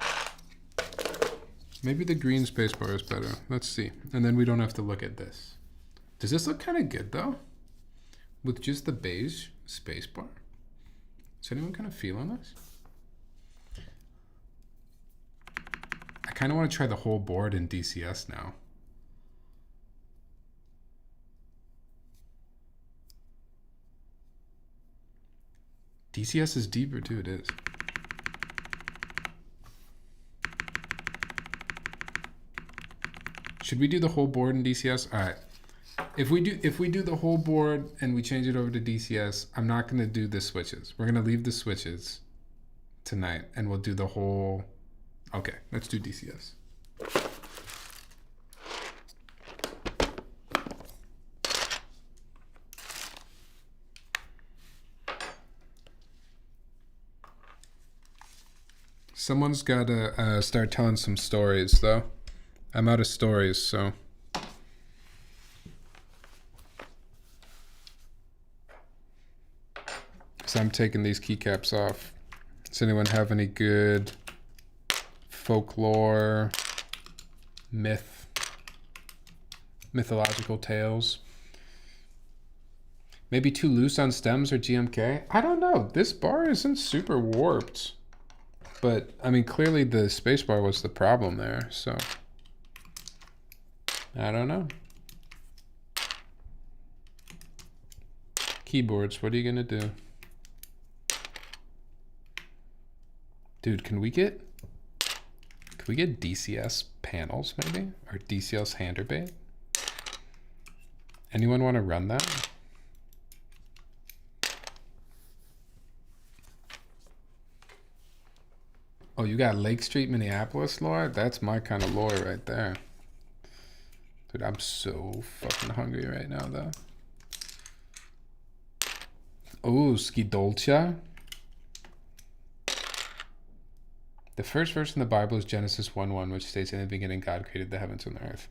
Maybe the green spacebar is better. Let's see. And then we don't have to look at this. Does this look kind of good though? With just the beige spacebar? Is anyone kind of feeling this? I kind of want to try the whole board in DCS now. DCS is deeper too, it is. Should we do the whole board in DCS? All right. If we do the whole board and we change it over to DCS, I'm not going to do the switches. We're going to leave the switches tonight and we'll do the whole. Okay, let's do DCS. Someone's got to start telling some stories, though. I'm out of stories, so. So I'm taking these keycaps off. Does anyone have any good folklore, mythological tales? Maybe too loose on stems or GMK? I don't know. This bar isn't super warped. But, I mean, clearly the spacebar was the problem there, so. I don't know. Keyboards, what are you gonna do? Dude, can we get DCS panels maybe? Or DCS hander bait? Anyone want to run that? Oh, you got Lake Street, Minneapolis lore? That's my kind of lore right there. Dude, I'm so fucking hungry right now, though. Oh, Ski Dolce. The first verse in the Bible is Genesis 1:1, which states, in the beginning God created the heavens and the earth.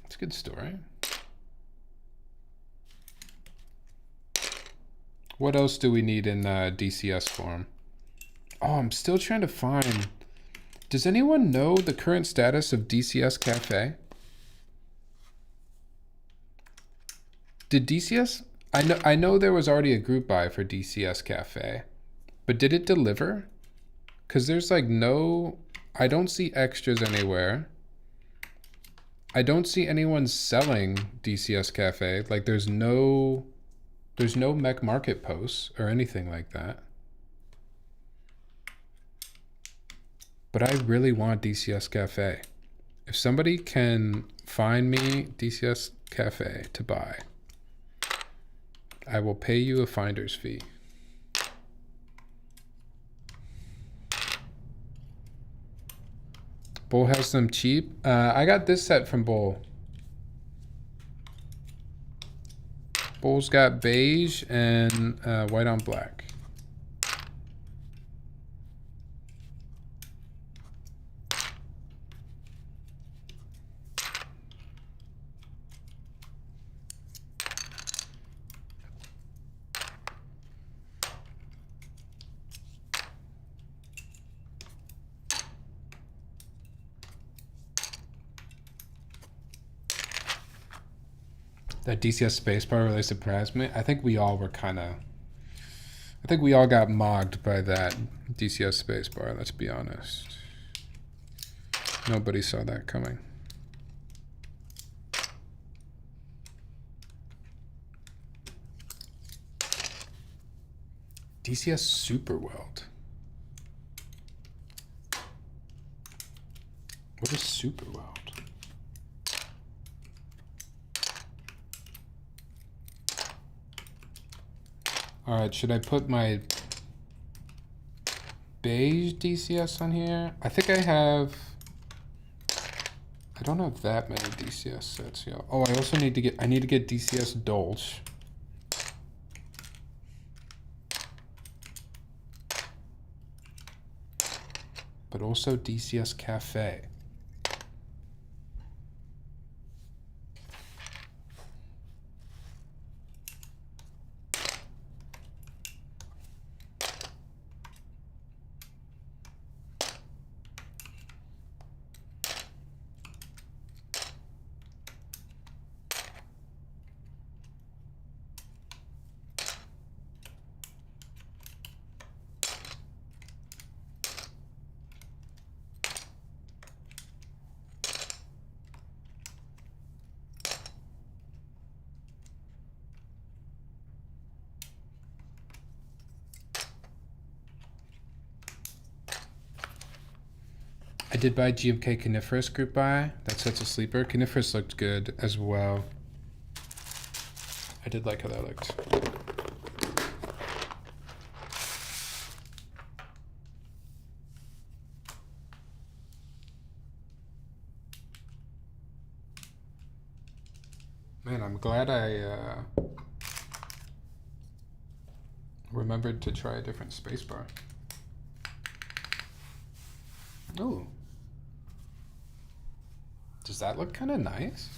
It's a good story. What else do we need in DCS form? Oh, I'm still trying to find... Does anyone know the current status of DCS Cafe? Did DCS... I know there was already a group buy for DCS Cafe, but did it deliver? Because there's like no... I don't see extras anywhere. I don't see anyone selling DCS Cafe. Like there's no mech market posts or anything like that. But I really want DCS Cafe. If somebody can find me DCS Cafe to buy, I will pay you a finder's fee. Bull has them cheap. I got this set from Bull. Bull's got beige and white on black. That DCS spacebar really surprised me. I think we all were kind of... I think we all got mogged by that DCS spacebar, let's be honest. Nobody saw that coming. DCS Super Weld. What is Super Weld? All right, should I put my beige DCS on here? I think I have... I don't have that many DCS sets, yo. Oh, I also need to get... I need to get DCS Dolce. But also DCS Cafe. I did buy GMK Coniferous group buy. That set's a sleeper. Coniferous looked good as well. I did like how that looked. Man, I'm glad I remembered to try a different spacebar. Ooh. Does that look kind of nice?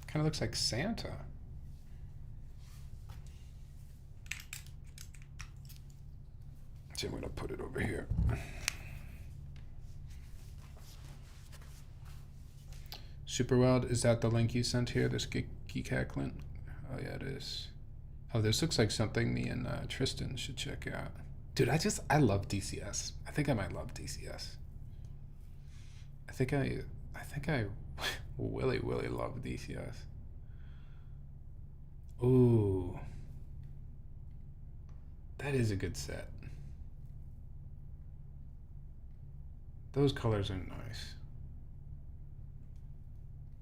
Kind of looks like Santa. So I'm gonna put it over here. Super Weld, is that the link you sent here? This Geek Hack link? Oh yeah, it is. Oh, this looks like something me and Tristan should check out. Dude, I love DCS. I think I might love DCS. I think I really love DCS. Ooh. That is a good set. Those colors are nice.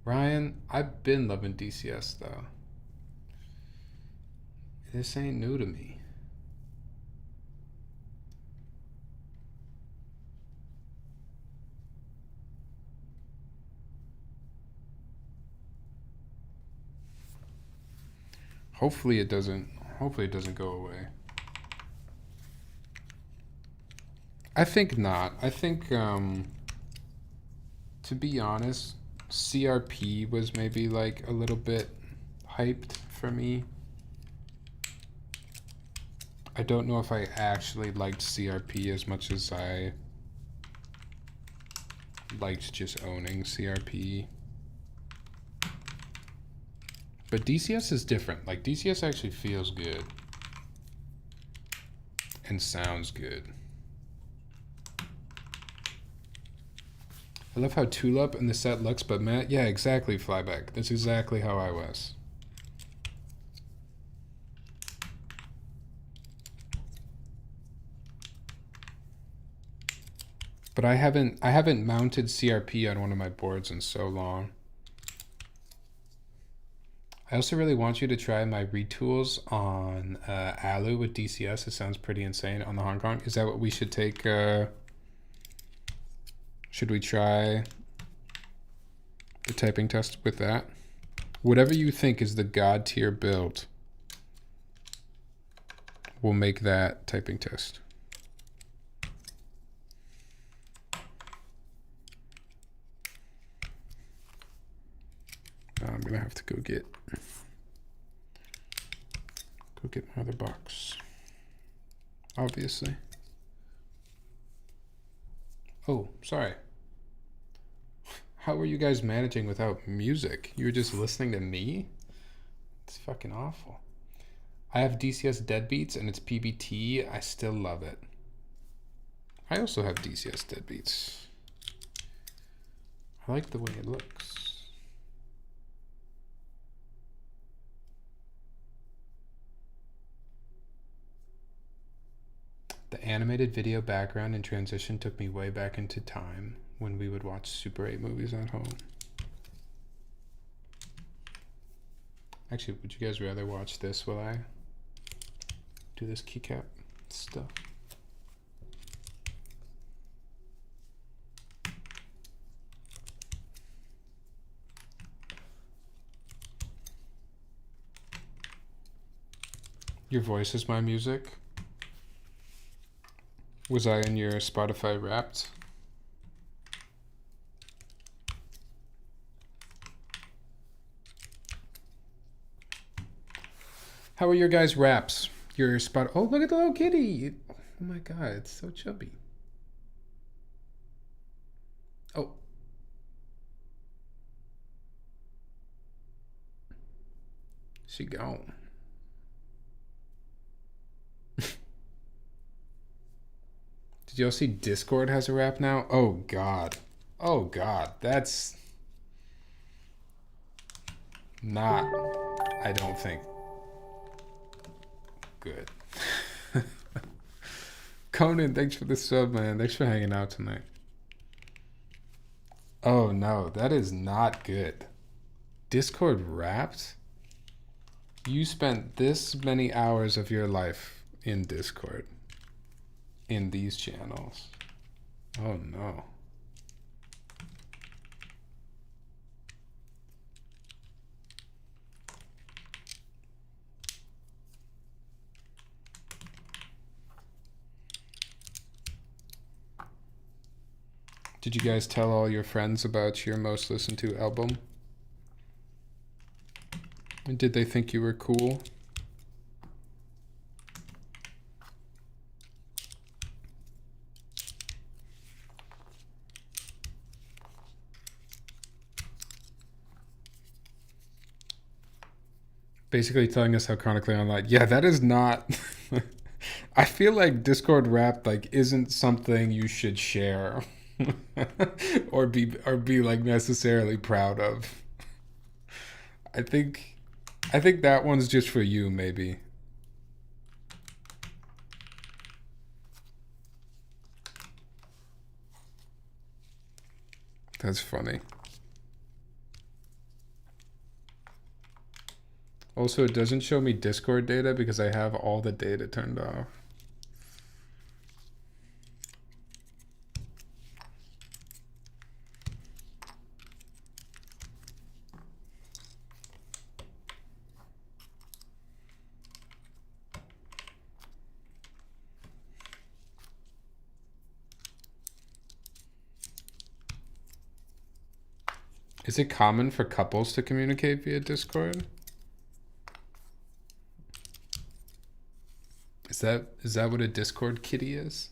Ryan, I've been loving DCS though. This ain't new to me. Hopefully it doesn't. Hopefully it doesn't go away. I think not. I think, to be honest, CRP was maybe like a little bit hyped for me. I don't know if I actually liked CRP as much as I liked just owning CRP. But DCS is different. Like, DCS actually feels good and sounds good. I love how Tulip in the set looks, but Matt, yeah, exactly, Flybeck. That's exactly how I was. But I haven't mounted CRP on one of my boards in so long. I also really want you to try my retools on Alu with DCS. It sounds pretty insane on the Hong Kong. Is that what we should take? Should we try the typing test with that? Whatever you think is the god tier build, we'll make that typing test. I'm gonna have to go get my other box, obviously. Oh, sorry. How were you guys managing without music? You were just listening to me? It's fucking awful. I have DCS Deadbeats and it's PBT. I still love it. I also have DCS Deadbeats. I like the way it looks. The animated video background and transition took me way back into time when we would watch Super 8 movies at home. Actually, would you guys rather watch this while I do this keycap stuff? Your voice is my music. Was I in your Spotify Wrapped? How are your guys' wraps? Your spot. Oh, look at the little kitty. Oh my god, it's so chubby. Oh. She gone. Did y'all see Discord has a wrap now? Oh god. Oh god. That's not, I don't think, good. Conan, thanks for the sub, man. Thanks for hanging out tonight. Oh no, that is not good. Discord wrapped? You spent this many hours of your life in Discord, in these channels. Oh no. Did you guys tell all your friends about your most listened to album? And did they think you were cool? Basically telling us how chronically online. Yeah, that is not. I feel like Discord rap like isn't something you should share or be like necessarily proud of. I think that one's just for you, maybe. That's funny. Also, it doesn't show me Discord data because I have all the data turned off. Is it common for couples to communicate via Discord? Is that what a Discord kitty is?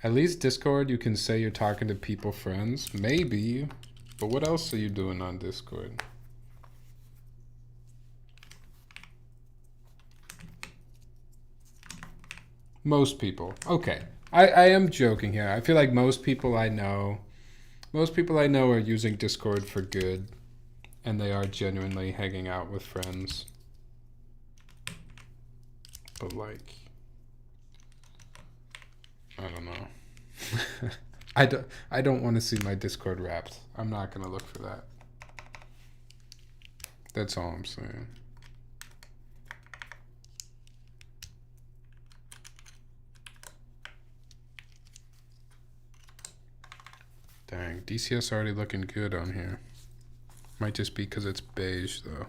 At least Discord, you can say you're talking to people, friends. Maybe. But what else are you doing on Discord? Most people. Okay. I am joking here. I feel like most people I know are using Discord for good. And they are genuinely hanging out with friends. But like, I don't know. I don't want to see my Discord wrapped. I'm not gonna look for that. That's all I'm saying. Dang, DCS already looking good on here. Might just be because it's beige though.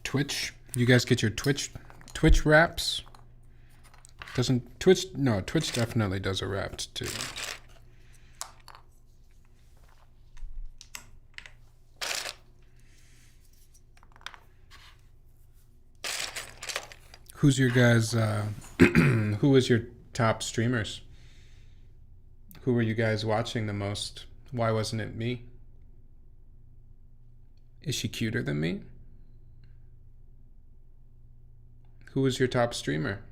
Twitch, you guys get your Twitch wraps? Doesn't Twitch? No, Twitch definitely does a wrapped too. Who's your guys? Who was your top streamers? Who were you guys watching the most? Why wasn't it me? Is she cuter than me? Who was your top streamer?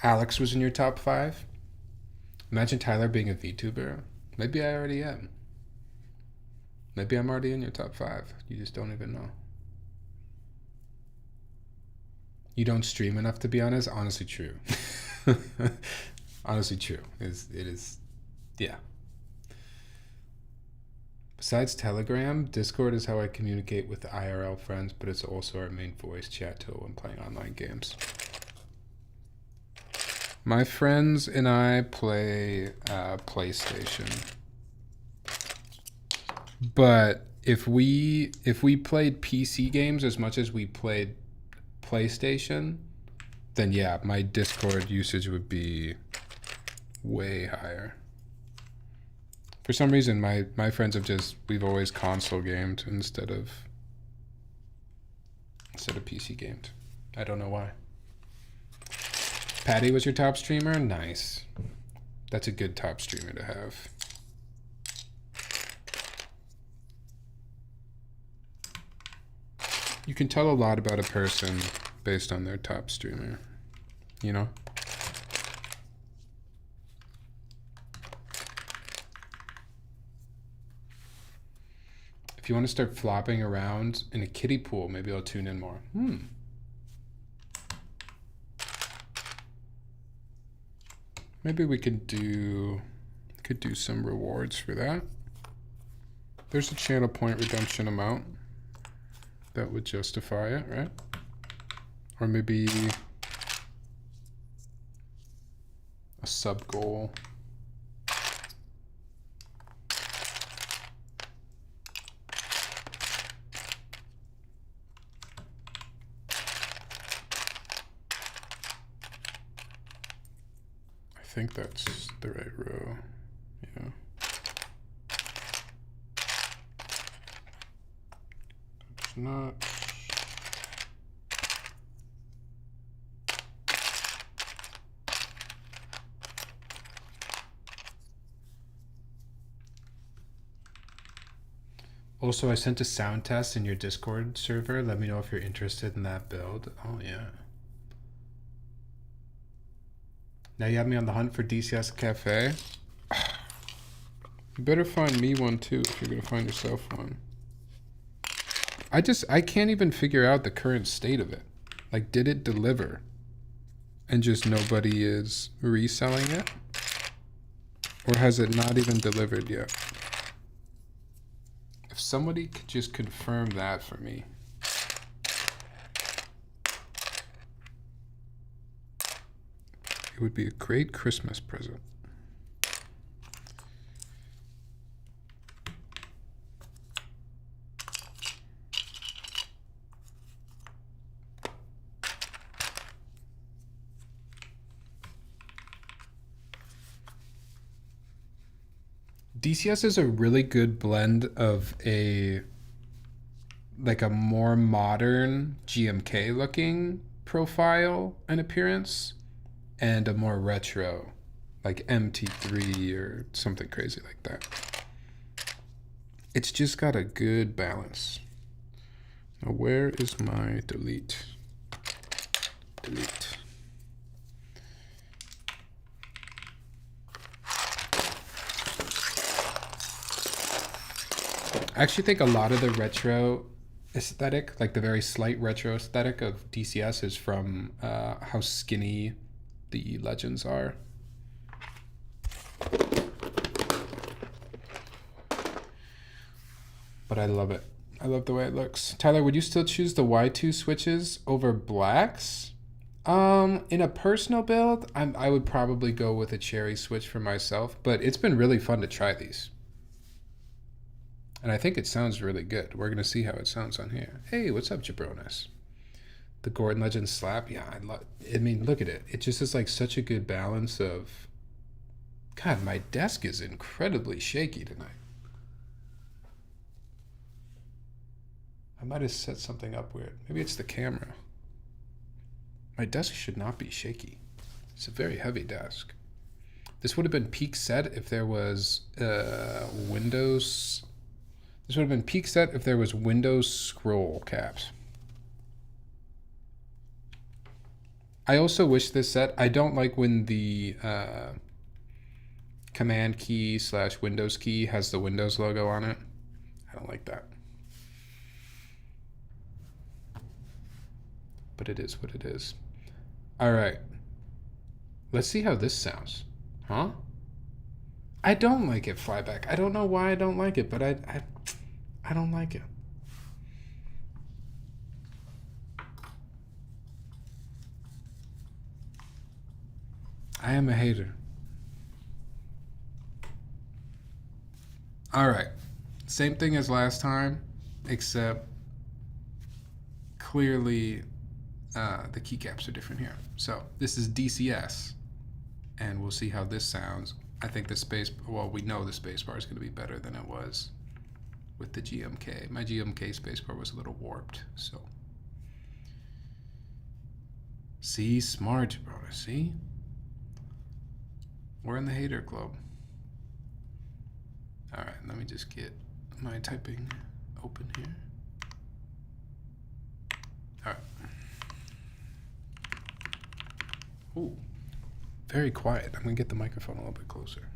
Alex was in your top 5? Imagine Tyler being a VTuber. Maybe I already am. Maybe I'm already in your top 5. You just don't even know. You don't stream enough to be honest? Honestly true. Honestly true. It is, yeah. Besides Telegram, Discord is how I communicate with IRL friends, but it's also our main voice chat tool when playing online games. My friends and I play PlayStation. But if we played PC games as much as we played PlayStation, then yeah, my Discord usage would be way higher. For some reason, my friends have we've always console gamed instead of PC gamed. I don't know why. Patty was your top streamer? Nice. That's a good top streamer to have. You can tell a lot about a person based on their top streamer, you know? If you want to start flopping around in a kiddie pool, maybe I'll tune in more. Maybe we could do some rewards for that. There's a channel point redemption amount that would justify it, right? Or maybe a sub goal. I think that's the right row. Yeah. not. Also, I sent a sound test in your Discord server. Let me know if you're interested in that build. Oh, yeah. Now you have me on the hunt for DCS Cafe. You better find me one too if you're going to find yourself one. I can't even figure out the current state of it. Like, did it deliver? And just nobody is reselling it? Or has it not even delivered yet? If somebody could just confirm that for me. It would be a great Christmas present. DCS is a really good blend of a more modern GMK looking profile and appearance and a more retro like MT3 or something crazy like that. It's just got a good balance. Now where is my delete? Delete. I actually think a lot of the retro aesthetic, like the very slight retro aesthetic of DCS, is from how skinny the legends are. But I love it. I love the way it looks. Tyler, would you still choose the Y2 switches over blacks? In a personal build, I would probably go with a cherry switch for myself, but it's been really fun to try these. And I think it sounds really good. We're going to see how it sounds on here. Hey, what's up, Jabronis? The Gordon Legend slap. Yeah, I mean, look at it. It just is like such a good balance of... God, my desk is incredibly shaky tonight. I might have set something up weird. Maybe it's the camera. My desk should not be shaky. It's a very heavy desk. This would have been peak set if there was Windows... This would have been peak set if there was Windows scroll caps. I also wish this set, I don't like when the command key / Windows key has the Windows logo on it. I don't like that. But it is what it is. All right. Let's see how this sounds. Huh? I don't like it, Flybeck. I don't know why I don't like it, but I don't like it. I am a hater. All right. Same thing as last time, except clearly the keycaps are different here. So this is DCS, and we'll see how this sounds. I think the space, well, we know the spacebar is going to be better than it was with the GMK. My GMK spacebar was a little warped, so. See, smart, bro, see? We're in the hater club. All right, let me just get my typing open here. All right. Ooh, very quiet. I'm gonna get the microphone a little bit closer.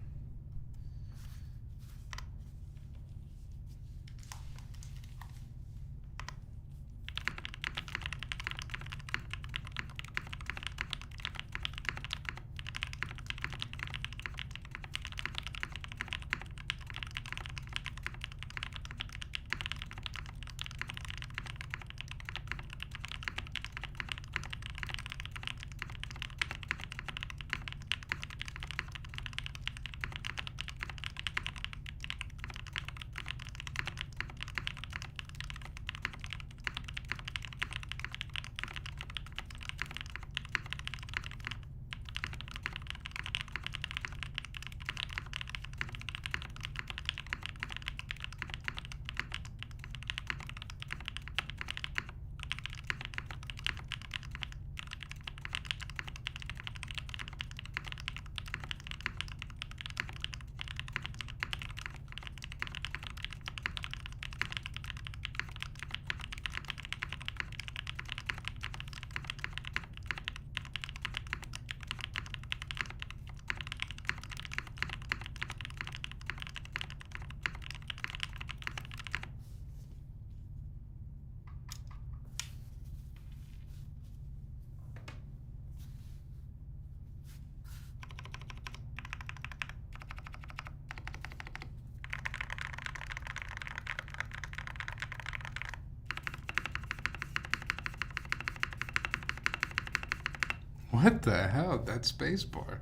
What the hell? That spacebar.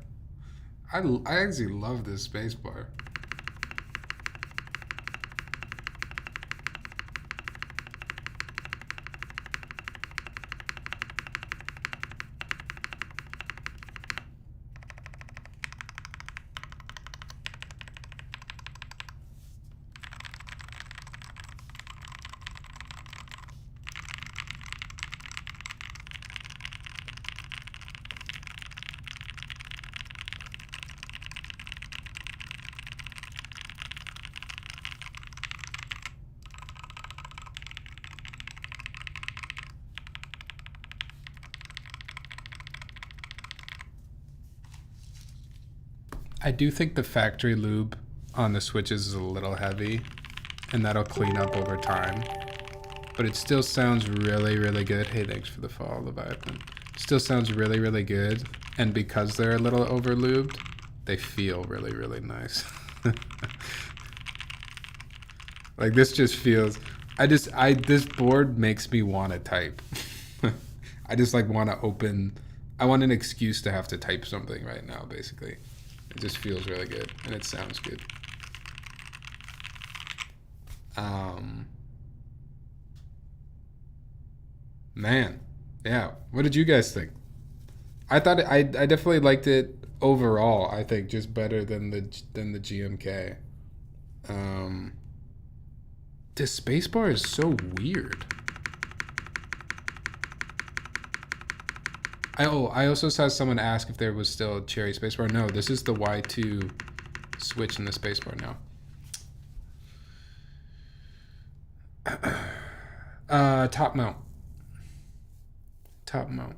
I actually love this spacebar. I do think the factory lube on the switches is a little heavy, and that'll clean up over time. But it still sounds really, really good. Hey, thanks for the follow, Leviathan. Still sounds really, really good. And because they're a little over lubed, they feel really, really nice. Like this just feels, this board makes me want to type. I just like want to open, I want an excuse to have to type something right now, basically. It just feels really good and it sounds good. Man, yeah. What did you guys think? I thought I definitely liked it overall. I think just better than the GMK. Um, this spacebar is so weird. I also saw someone ask if there was still a Cherry spacebar. No, this is the Y2 switch in the spacebar now. Top mount. Top mount.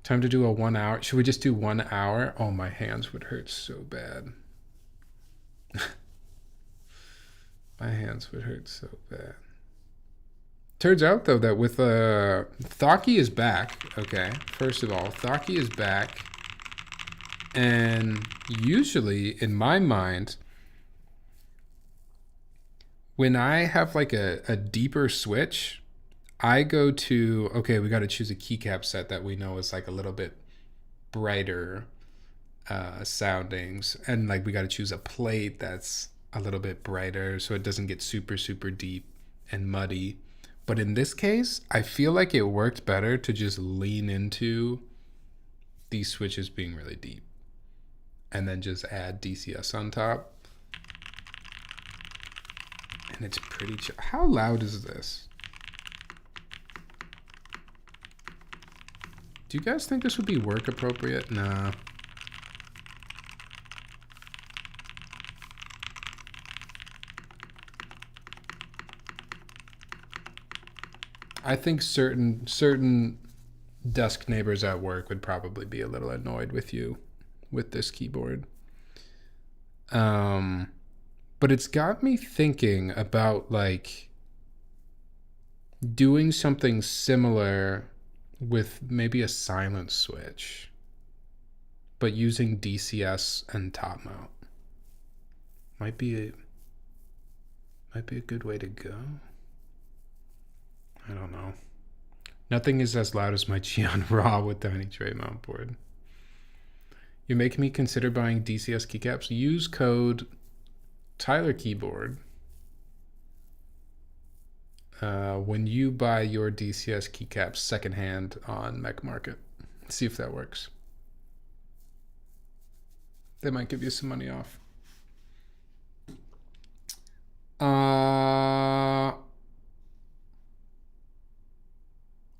Time to do a 1 hour. Should we just do 1 hour? Oh, my hands would hurt so bad. My hands would hurt so bad. Turns out, though, that with Thaki is back. Okay, first of all, Thaki is back. And usually, in my mind, when I have like a deeper switch, I go to, okay, we got to choose a keycap set that we know is like a little bit brighter soundings. And like we got to choose a plate that's a little bit brighter so it doesn't get super, super deep and muddy. But in this case, I feel like it worked better to just lean into these switches being really deep and then just add DCS on top. And it's pretty chill. How loud is this? Do you guys think this would be work appropriate? Nah. I think certain desk neighbors at work would probably be a little annoyed with you with this keyboard. But it's got me thinking about like doing something similar with maybe a silent switch, but using DCS and top mount. Might be a good way to go. I don't know. Nothing is as loud as my Geon Raw with Tiny Tray mount board. You're making me consider buying DCS keycaps. Use code Tyler Keyboard when you buy your DCS keycaps secondhand on Mech Market. See if that works. They might give you some money off.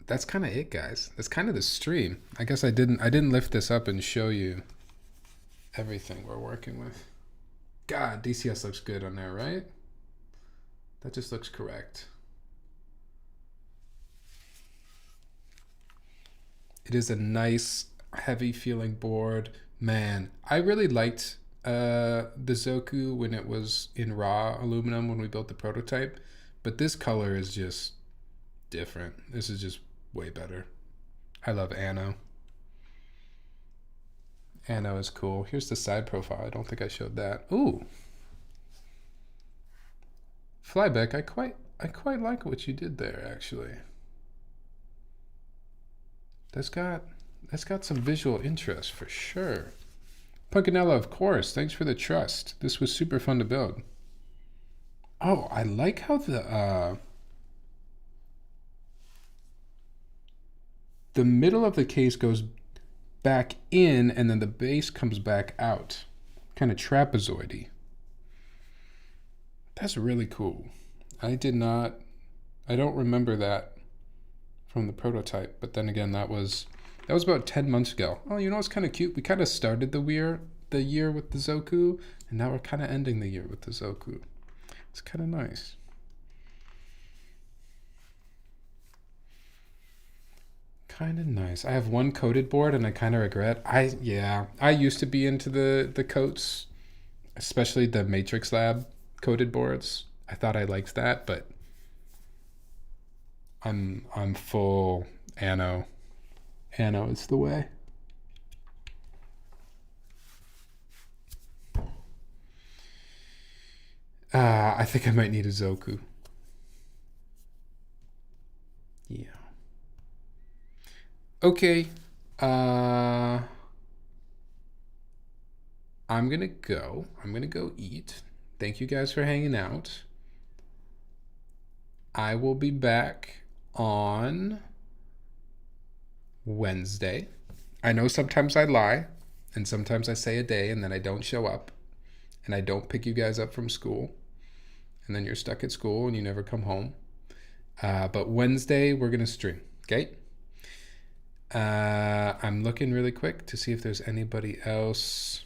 That's kind of it, guys. That's kind of the stream. I guess I didn't lift this up and show you everything we're working with. God, DCS looks good on there, right? That just looks correct. It is a nice, heavy feeling board. Man, I really liked the Zoku when it was in raw aluminum when we built the prototype, but this color is just different. This is just way better. I love Anno. Anno is cool. Here's the side profile. I don't think I showed that. Ooh. Flybeck, I quite like what you did there, actually. That's got That's got some visual interest for sure. Punkanella, of course. Thanks for the trust. This was super fun to build. Oh, I like how the middle of the case goes back in and then the base comes back out. Kind of trapezoidy. That's really cool. I don't remember that from the prototype, but then again, that was about 10 months ago. Oh, you know what's kind of cute? We kind of started the year with the Zoku, and now we're kind of ending the year with the Zoku. It's kind of nice. Kind of nice. I have one coated board, and I kind of regret. I used to be into the coats, especially the Matrix Lab coated boards. I thought I liked that, but I'm full Anno. Anno is the way. I think I might need a Zoku. Yeah. Okay. I'm gonna go eat. Thank you guys for hanging out. I will be back on Wednesday. I know sometimes I lie, and sometimes I say a day and then I don't show up, and I don't pick you guys up from school, and then you're stuck at school and you never come home. But Wednesday we're gonna stream, okay? I'm looking really quick to see if there's anybody else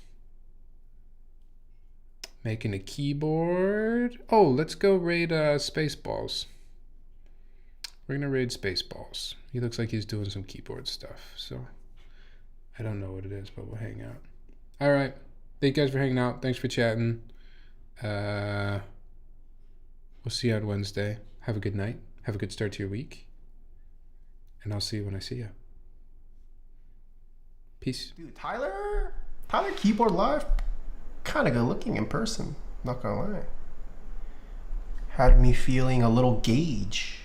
making a keyboard. Oh, let's go raid Spaceballs. We're gonna raid Spaceballs. He looks like he's doing some keyboard stuff, so I don't know what it is, but we'll hang out. All right, thank you guys for hanging out. Thanks for chatting. We'll see you on Wednesday. Have a good night. Have a good start to your week, and I'll see you when I see you. Peace. Dude, Tyler Keyboard Live, kind of good looking in person, not gonna lie. Had me feeling a little Gage.